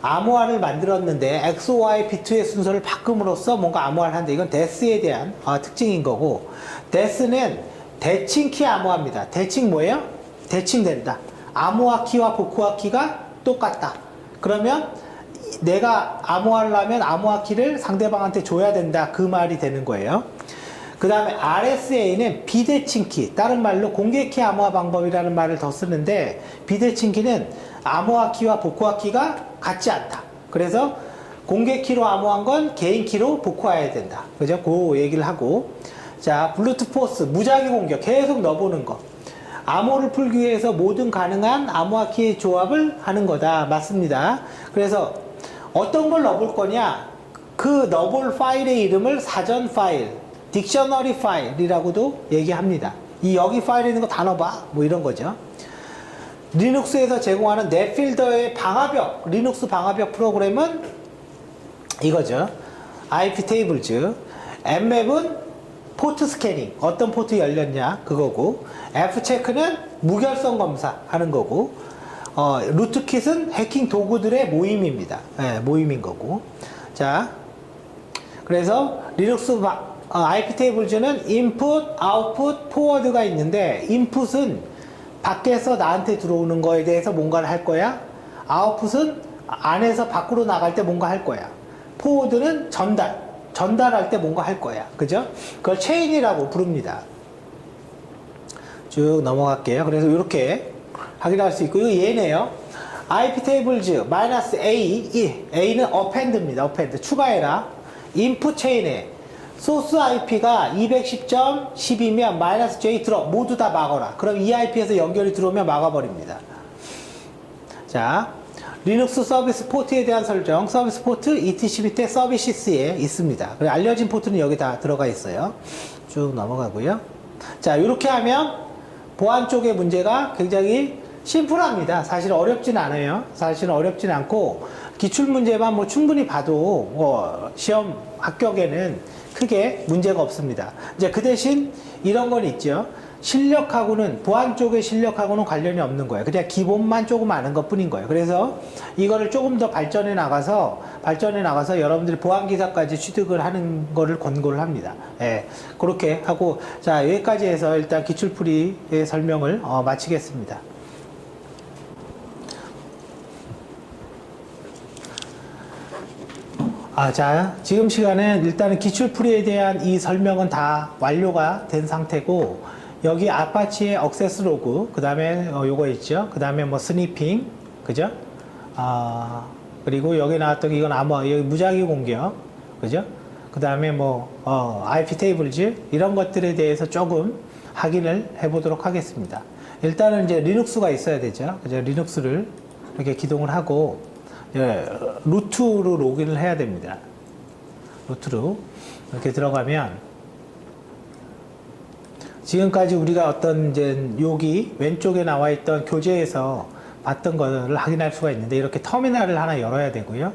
암호화를 만들었는데 XOR이 비트의 순서를 바꿈으로써 뭔가 암호화를 하는데 이건 DES에 대한 특징인 거고, DES는 대칭키 암호화입니다. 대칭 뭐예요? 대칭된다. 암호화 키와 복호화 키가 똑같다. 그러면 내가 암호화를 하면 암호화 키를 상대방한테 줘야 된다. 그 말이 되는 거예요. 그 다음에 RSA는 비대칭키, 다른 말로 공개키 암호화 방법이라는 말을 더 쓰는데, 비대칭키는 암호화 키와 복호화 키가 같지 않다. 그래서 공개키로 암호한 건 개인키로 복호해야 된다. 그죠? 그 얘기를 하고. 자, 블루투포스, 무작위 공격, 계속 넣어보는 거. 암호를 풀기 위해서 모든 가능한 암호화 키의 조합을 하는 거다. 맞습니다. 그래서 어떤 걸 넣어볼 거냐? 그 넣어볼 파일의 이름을 사전 파일, 딕셔너리 파일이라고도 얘기합니다. 여기 파일에 있는 거 다 넣어봐. 뭐 이런 거죠. 리눅스에서 제공하는 넷필더의 방화벽, 리눅스 방화벽 프로그램은 이거죠. IP 테이블즈. 엠맵은 포트 스캐닝, 어떤 포트 열렸냐 그거고, F체크는 무결성 검사 하는 거고, 루트킷은 해킹 도구들의 모임입니다. 네, 모임인 거고. 자, 그래서 리눅스 IP 테이블즈는 인풋, 아웃풋, 포워드가 있는데, 인풋은 밖에서 나한테 들어오는 거에 대해서 뭔가를 할 거야. 아웃풋은 안에서 밖으로 나갈 때 뭔가 할 거야. 포워드는 전달할 때 뭔가 할 거야. 그죠? 그걸 체인이라고 부릅니다. 쭉 넘어갈게요. 그래서 이렇게 확인할 수 있고, 이거 얘네요. IP 테이블즈 -A, A는 append입니다. append, 추가해라. 인풋 체인에 소스 IP가 210.12면 -J 드롭 모두 다 막아라. 그럼 이 IP에서 연결이 들어오면 막아버립니다. 자, 리눅스 서비스 포트에 대한 설정. 서비스 포트 etc 밑에 서비스에 있습니다. 그리고 알려진 포트는 여기 다 들어가 있어요. 쭉 넘어가고요. 자, 이렇게 하면 보안 쪽의 문제가 굉장히 심플합니다. 사실 어렵진 않아요. 사실은 어렵진 않고 기출 문제만 뭐 충분히 봐도 시험 합격에는 크게 문제가 없습니다. 이제 그 대신 이런 건 있죠. 실력하고는, 보안 쪽의 실력하고는 관련이 없는 거예요. 그냥 기본만 조금 아는 것 뿐인 거예요. 그래서 이거를 조금 더 발전해 나가서 여러분들이 보안 기사까지 취득을 하는 거를 권고를 합니다. 예. 그렇게 하고, 자, 여기까지 해서 일단 기출풀이의 설명을 마치겠습니다. 자, 지금 시간엔 일단은 기출풀이에 대한 이 설명은 다 완료가 된 상태고, 여기 아파치의 억세스 로그, 그 다음에 요거 있죠. 그 다음에 뭐 스니핑, 그죠? 그리고 여기 나왔던 이건 여기 무작위 공격, 그죠? 그 다음에 뭐, IP 테이블즈, 이런 것들에 대해서 조금 확인을 해보도록 하겠습니다. 일단은 이제 리눅스가 있어야 되죠. 그죠? 리눅스를 이렇게 기동을 하고, 루트로 로그인을 해야 됩니다. 루트로 이렇게 들어가면 지금까지 우리가 어떤 이제 여기 왼쪽에 나와 있던 교재에서 봤던 것을 확인할 수가 있는데, 이렇게 터미널을 하나 열어야 되고요.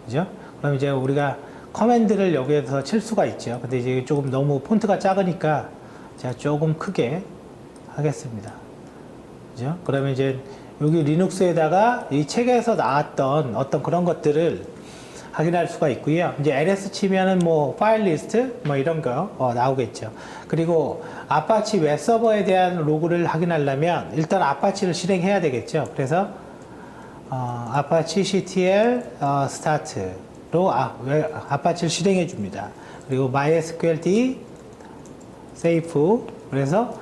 그죠? 그럼 이제 우리가 커맨드를 여기에서 칠 수가 있죠. 근데 이제 조금 너무 폰트가 작으니까 제가 조금 크게 하겠습니다. 그죠? 그러면 이제 여기 리눅스에다가 이 책에서 나왔던 어떤 그런 것들을 확인할 수가 있고요. 이제 ls 치면은 뭐 파일 리스트 뭐 이런 거 나오겠죠. 그리고 아파치 웹 서버에 대한 로그를 확인하려면 일단 아파치를 실행해야 되겠죠. 그래서 아파치 ctl start로 아파치를 실행해 줍니다. 그리고 mysqld safe, 그래서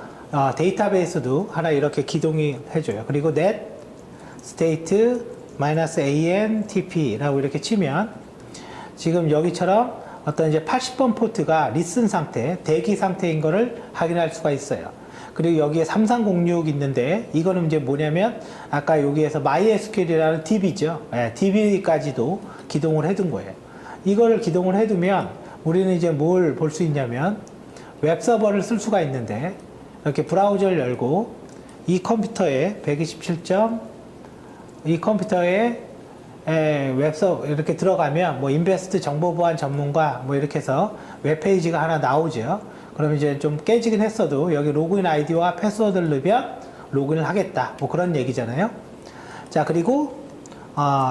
데이터베이스도 하나 이렇게 기동이 해줘요. 그리고 net state -antp라고 이렇게 치면 지금 여기처럼 어떤 이제 80번 포트가 리슨 상태, 대기 상태인 거를 확인할 수가 있어요. 그리고 여기에 3306 있는데, 이거는 이제 뭐냐면 아까 여기에서 MySQL이라는 DB죠. DB까지도 기동을 해둔 거예요. 이거를 기동을 해두면 우리는 이제 뭘 볼 수 있냐면 웹 서버를 쓸 수가 있는데, 이렇게 브라우저를 열고 이 컴퓨터에 127점 이 컴퓨터에 웹서버 이렇게 들어가면 뭐 인베스트 정보보안 전문가 뭐 이렇게 해서 웹페이지가 하나 나오죠. 그럼 이제 좀 깨지긴 했어도 여기 로그인 아이디와 패스워드를 넣으면 로그인을 하겠다, 뭐 그런 얘기잖아요. 자, 그리고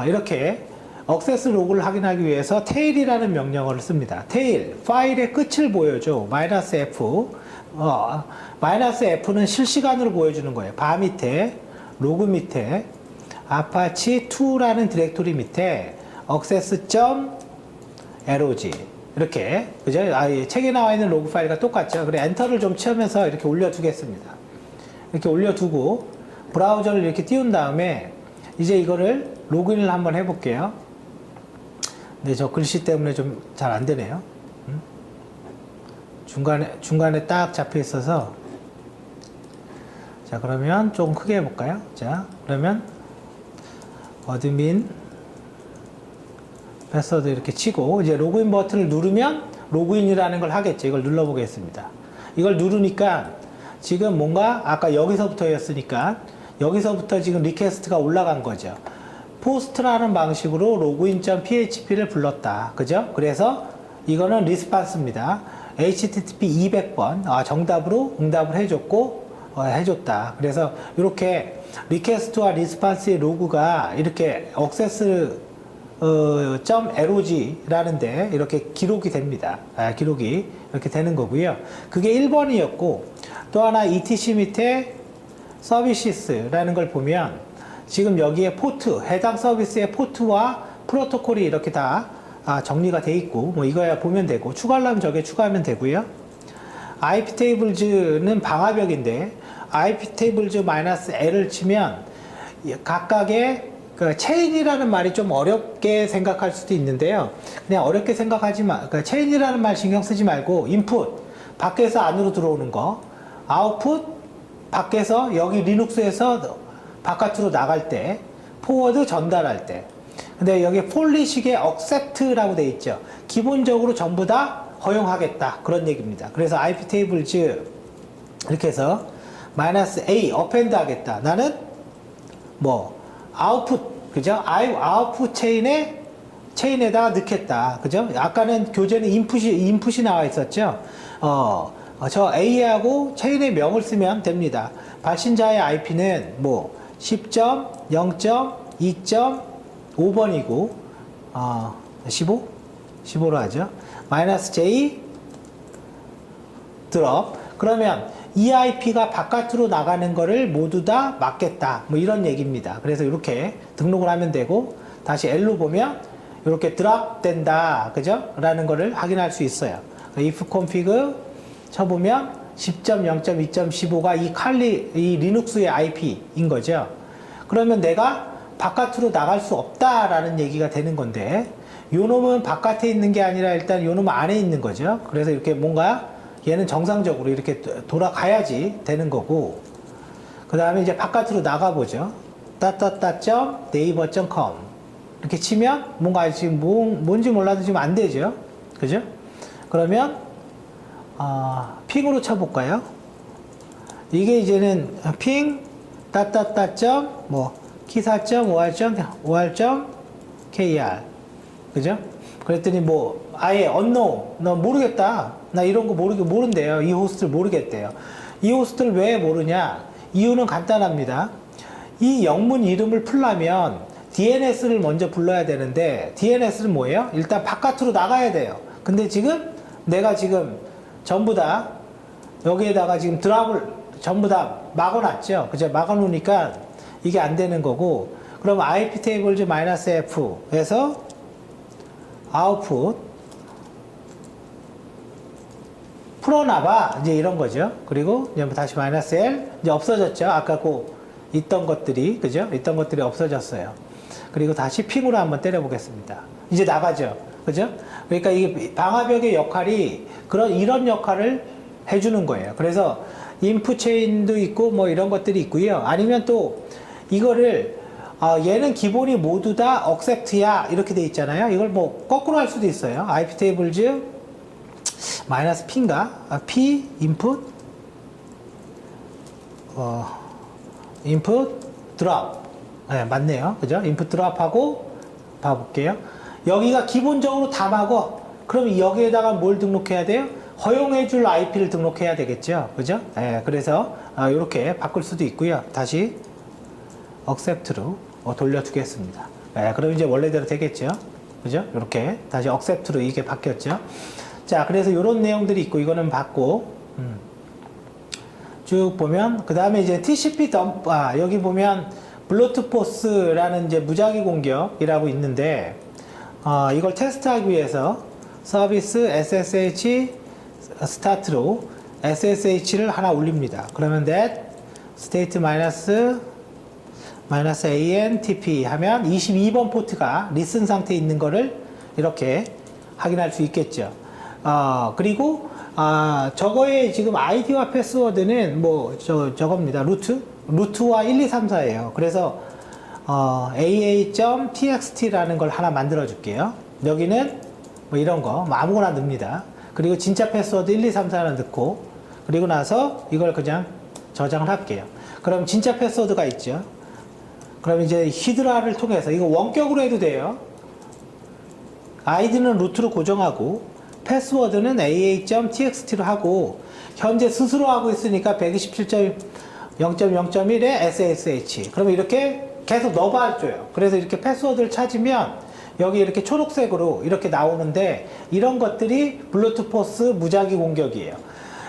이렇게 억세스 로그를 확인하기 위해서 tail이라는 명령어를 씁니다. tail, 파일의 끝을 보여줘. -f. -f는 실시간으로 보여주는 거예요. 바 밑에, 로그 밑에, apache2라는 디렉토리 밑에 access.log 이렇게, 그죠? 책에 나와 있는 로그 파일과 똑같죠. 그래, 엔터를 좀 치면서 이렇게 올려두겠습니다. 이렇게 올려두고 브라우저를 이렇게 띄운 다음에 이제 이거를 로그인을 한번 해볼게요. 근데 저 글씨 때문에 좀 잘 안 되네요. 중간에 딱 잡혀 있어서. 자, 그러면 조금 크게 해볼까요? 자, 그러면 어드민 패스워드 이렇게 치고 이제 로그인 버튼을 누르면 로그인이라는 걸 하겠죠. 이걸 눌러보겠습니다. 이걸 누르니까 지금 뭔가 아까 여기서부터였으니까 여기서부터 지금 리퀘스트가 올라간 거죠. 포스트라는 방식으로 login.php를 불렀다. 그죠? 그래서 이거는 리스판스입니다. http 200번 정답으로 응답을 해줬고 해줬다. 그래서 이렇게 리퀘스트와 리스판스의 로그가 이렇게 access.log라는데 이렇게 기록이 됩니다. 기록이 이렇게 되는 거고요. 그게 1번이었고, 또 하나 etc 밑에 서비스라는 걸 보면 지금 여기에 포트, 해당 서비스의 포트와 프로토콜이 이렇게 다 정리가 돼 있고, 뭐 이거야 보면 되고, 추가하려면 저게 추가하면 되고요. IP 테이블즈는 방화벽인데 IP 테이블즈 -l을 치면 각각의 그 체인이라는 말이 좀 어렵게 생각할 수도 있는데요. 그냥 어렵게 생각하지 그 체인이라는 말 신경 쓰지 말고 인풋 밖에서 안으로 들어오는 거, 아웃풋 밖에서 여기 리눅스에서 바깥으로 나갈 때, 포워드 전달할 때. 근데 여기 폴리식의 accept라고 돼 있죠. 기본적으로 전부 다 허용하겠다, 그런 얘기입니다. 그래서 IP 테이블즈 이렇게 해서 -a append 하겠다. 나는 뭐 아웃풋, 그죠? 아웃풋 체인에다가 넣겠다, 그죠? 아까는 교재는 인풋이 나와 있었죠. 저 A하고 체인의 명을 쓰면 됩니다. 발신자의 IP는 뭐 10.0.2.5번이고 15? 15로 하죠. 마이너스 J 드롭. 그러면 이 IP가 바깥으로 나가는 거를 모두 다 막겠다. 뭐 이런 얘기입니다. 그래서 이렇게 등록을 하면 되고, 다시 L로 보면 이렇게 드랍 된다. 그죠? 라는 거를 확인할 수 있어요. if config 쳐보면 10.0.2.15가 이 리눅스의 IP인 거죠. 그러면 내가 바깥으로 나갈 수 없다라는 얘기가 되는 건데, 요 놈은 바깥에 있는 게 아니라 일단 요 놈은 안에 있는 거죠. 그래서 이렇게 뭔가 얘는 정상적으로 이렇게 돌아가야지 되는 거고, 그 다음에 이제 바깥으로 나가보죠. naver.com 이렇게 치면 뭔가 지금 뭔지 몰라도 지금 안 되죠. 그죠? 그러면 핑으로 쳐볼까요? 이게 이제는 핑 뭐 ki사.or.kr 그죠? 그랬더니 뭐 아예 나 모르겠다. 나 이런 거 모른대요. 이 호스트를 모르겠대요. 이 호스트를 왜 모르냐? 이유는 간단합니다. 이 영문 이름을 풀려면 DNS를 먼저 불러야 되는데, DNS는 뭐예요? 일단 바깥으로 나가야 돼요. 근데 지금 내가 지금 전부 다 여기에다가 지금 드랍을 전부 다 막아놨죠. 그죠? 막아놓으니까 이게 안 되는 거고, 그럼 iptables-f에서 아웃풋 풀어놔봐. 이제 이런 거죠. 그리고 이제 다시 -L 이제 없어졌죠. 아까 있던 것들이, 그죠? 있던 것들이 없어졌어요. 그리고 다시 핑으로 한번 때려보겠습니다. 이제 나가죠. 그죠? 그러니까 이게 방화벽의 역할이 이런 역할을 해주는 거예요. 그래서 인프 체인도 있고 뭐 이런 것들이 있고요. 아니면 또 이거를 얘는 기본이 모두 다 accept야 이렇게 돼 있잖아요. 이걸 뭐 거꾸로 할 수도 있어요. iptables -p인가? p input input drop. 네, 맞네요. 그죠? input drop 하고 봐볼게요. 여기가 기본적으로 다 막어. 그럼 여기에다가 뭘 등록해야 돼요? 허용해줄 IP를 등록해야 되겠죠. 그죠? 네, 그래서 이렇게 바꿀 수도 있고요. 다시 accept로 돌려두겠습니다. 네, 그럼 이제 원래대로 되겠죠. 그죠? 이렇게 다시 accept로 이게 바뀌었죠. 자, 그래서 이런 내용들이 있고, 이거는 받고 쭉 보면, 그 다음에 이제 TCP 덤프, 여기 보면 블루투포스라는 이제 무작위 공격이라고 있는데, 이걸 테스트하기 위해서 서비스 SSH 스타트로 SSH를 하나 올립니다. 그러면 that state -antp 하면 22번 포트가 리슨 상태에 있는 거를 이렇게 확인할 수 있겠죠. 그리고 저거의 지금 아이디와 패스워드는 뭐 저겁니다. 루트와 1, 2, 3, 4예요. 그래서 aa.txt라는 걸 하나 만들어 줄게요. 여기는 뭐 이런 거 아무거나 넣습니다. 그리고 진짜 패스워드 1, 2, 3, 4를 넣고, 그리고 나서 이걸 그냥 저장을 할게요. 그럼 진짜 패스워드가 있죠. 그럼 이제 히드라를 통해서 이거 원격으로 해도 돼요. 아이디는 루트로 고정하고 패스워드는 aa.txt로 하고, 현재 스스로 하고 있으니까 127.0.0.1에 SSH. 그러면 이렇게 계속 넣어봐줘요. 그래서 이렇게 패스워드를 찾으면 여기 이렇게 초록색으로 이렇게 나오는데, 이런 것들이 블루투포스 무작위 공격이에요.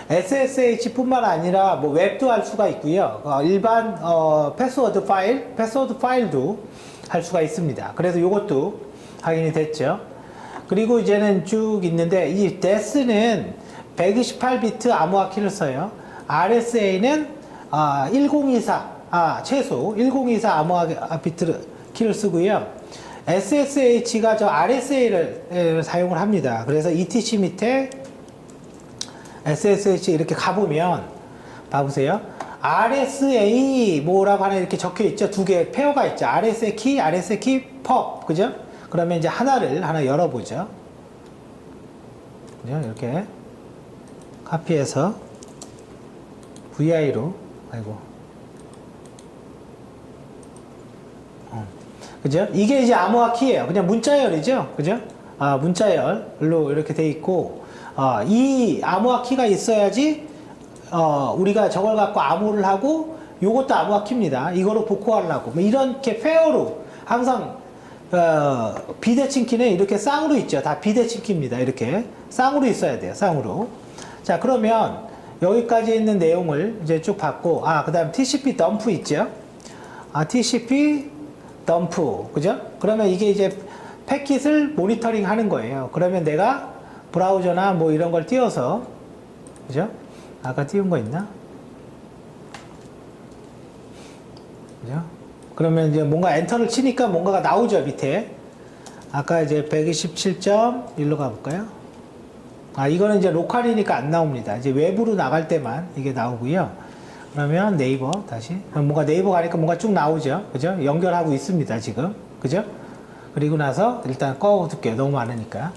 SSH 뿐만 아니라 뭐 웹도 할 수가 있고요. 일반 패스워드 파일도 할 수가 있습니다. 그래서 이것도 확인이 됐죠. 그리고 이제는 쭉 있는데, 이 DES는 128비트 암호화 키를 써요. RSA는 1024 최소 1024 암호화 비트 키를 쓰고요. SSH가 저 RSA를 사용을 합니다. 그래서 ETC 밑에 SSH 이렇게 가보면 봐보세요. RSA 뭐라고 하나 이렇게 적혀 있죠. 두 개 페어가 있죠. RSA 키, RSA 키, POP. 그죠? 그러면 이제 하나 열어보죠. 그죠? 이렇게 카피해서 VI로 그죠? 이게 이제 암호화 키예요. 그냥 문자열이죠. 그죠? 문자열로 이렇게 돼 있고, 이 암호화 키가 있어야지 우리가 저걸 갖고 암호를 하고 요것도 암호화 키입니다. 이거로 복호하려고 뭐 이렇게 페어로 항상 비대칭 키는 이렇게 쌍으로 있죠. 다 비대칭 키입니다. 이렇게 쌍으로 있어야 돼요. 쌍으로. 자, 그러면 여기까지 있는 내용을 이제 쭉 봤고, 그 다음 TCP 덤프 있죠. TCP 덤프, 그죠? 그러면 이게 이제 패킷을 모니터링 하는 거예요. 그러면 내가 브라우저나 뭐 이런 걸 띄워서, 그죠? 아까 띄운 거 있나? 그죠? 그러면 이제 뭔가 엔터를 치니까 뭔가가 나오죠, 밑에. 아까 이제 127.1로 가볼까요? 이거는 이제 로컬이니까 안 나옵니다. 이제 외부로 나갈 때만 이게 나오고요. 그러면 네이버 다시. 뭔가 네이버 가니까 뭔가 쭉 나오죠. 그죠? 연결하고 있습니다, 지금. 그죠? 그리고 나서 일단 꺼둘게요. 너무 많으니까.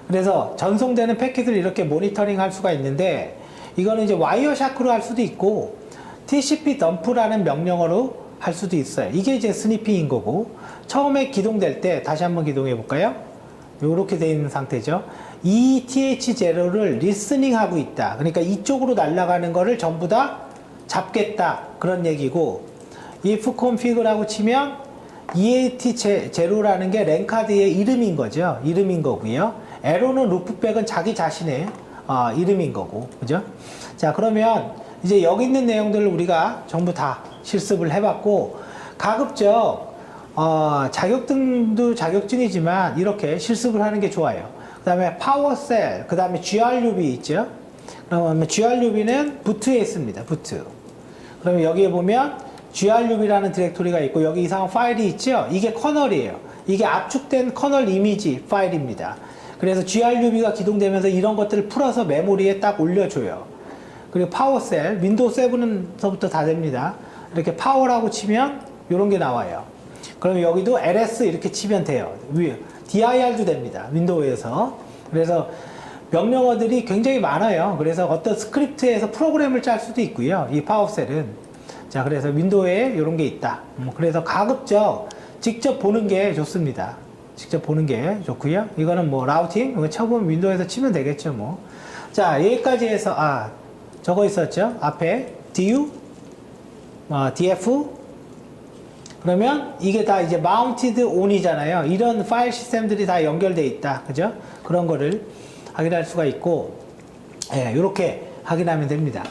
그래서 전송되는 패킷을 이렇게 모니터링 할 수가 있는데, 이거는 이제 와이어샤크로 할 수도 있고, TCP 덤프라는 명령어로 할 수도 있어요. 이게 이제 스니핑인 거고, 처음에 기동될 때 다시 한번 기동해 볼까요? 요렇게 되어 있는 상태죠. 이 ETH0를 리스닝 하고 있다. 그러니까 이쪽으로 날아가는 거를 전부 다 잡겠다. 그런 얘기고, if config라고 치면 EAT0라는 게 랜카드의 이름인 거죠. 이름인 거고요. 에로는 루프백은 자기 자신의 이름인 거고, 그죠? 자, 그러면 이제 여기 있는 내용들을 우리가 전부 다 실습을 해봤고, 가급적 자격증도 자격증이지만 이렇게 실습을 하는 게 좋아요. 그 다음에 파워셀, 그 다음에 GRUB 있죠. 그러면 GRUB는 부트에 있습니다. 부트. 그러면 여기에 보면 GRUB라는 디렉토리가 있고, 여기 이상한 파일이 있죠. 이게 커널이에요. 이게 압축된 커널 이미지 파일입니다. 그래서 GRUB가 기동되면서 이런 것들을 풀어서 메모리에 딱 올려줘요. 그리고 파워셀, 윈도우 7서부터 다 됩니다. 이렇게 파워라고 치면 이런 게 나와요. 그럼 여기도 ls 이렇게 치면 돼요. dir도 됩니다. 윈도우에서. 그래서 명령어들이 굉장히 많아요. 그래서 어떤 스크립트에서 프로그램을 짤 수도 있고요. 이 파워셀은. 자, 그래서 윈도우에 이런 게 있다. 그래서 가급적 직접 보는 게 좋습니다. 직접 보는 게 좋고요. 이거는 뭐 라우팅, 이거 쳐보면 윈도우에서 치면 되겠죠, 뭐. 자, 여기까지 해서 저거 있었죠. 앞에 du, df. 그러면 이게 다 이제 mounted on이잖아요. 이런 파일 시스템들이 다 연결돼 있다. 그죠? 그런 거를 확인할 수가 있고, 이렇게 확인하면 됩니다.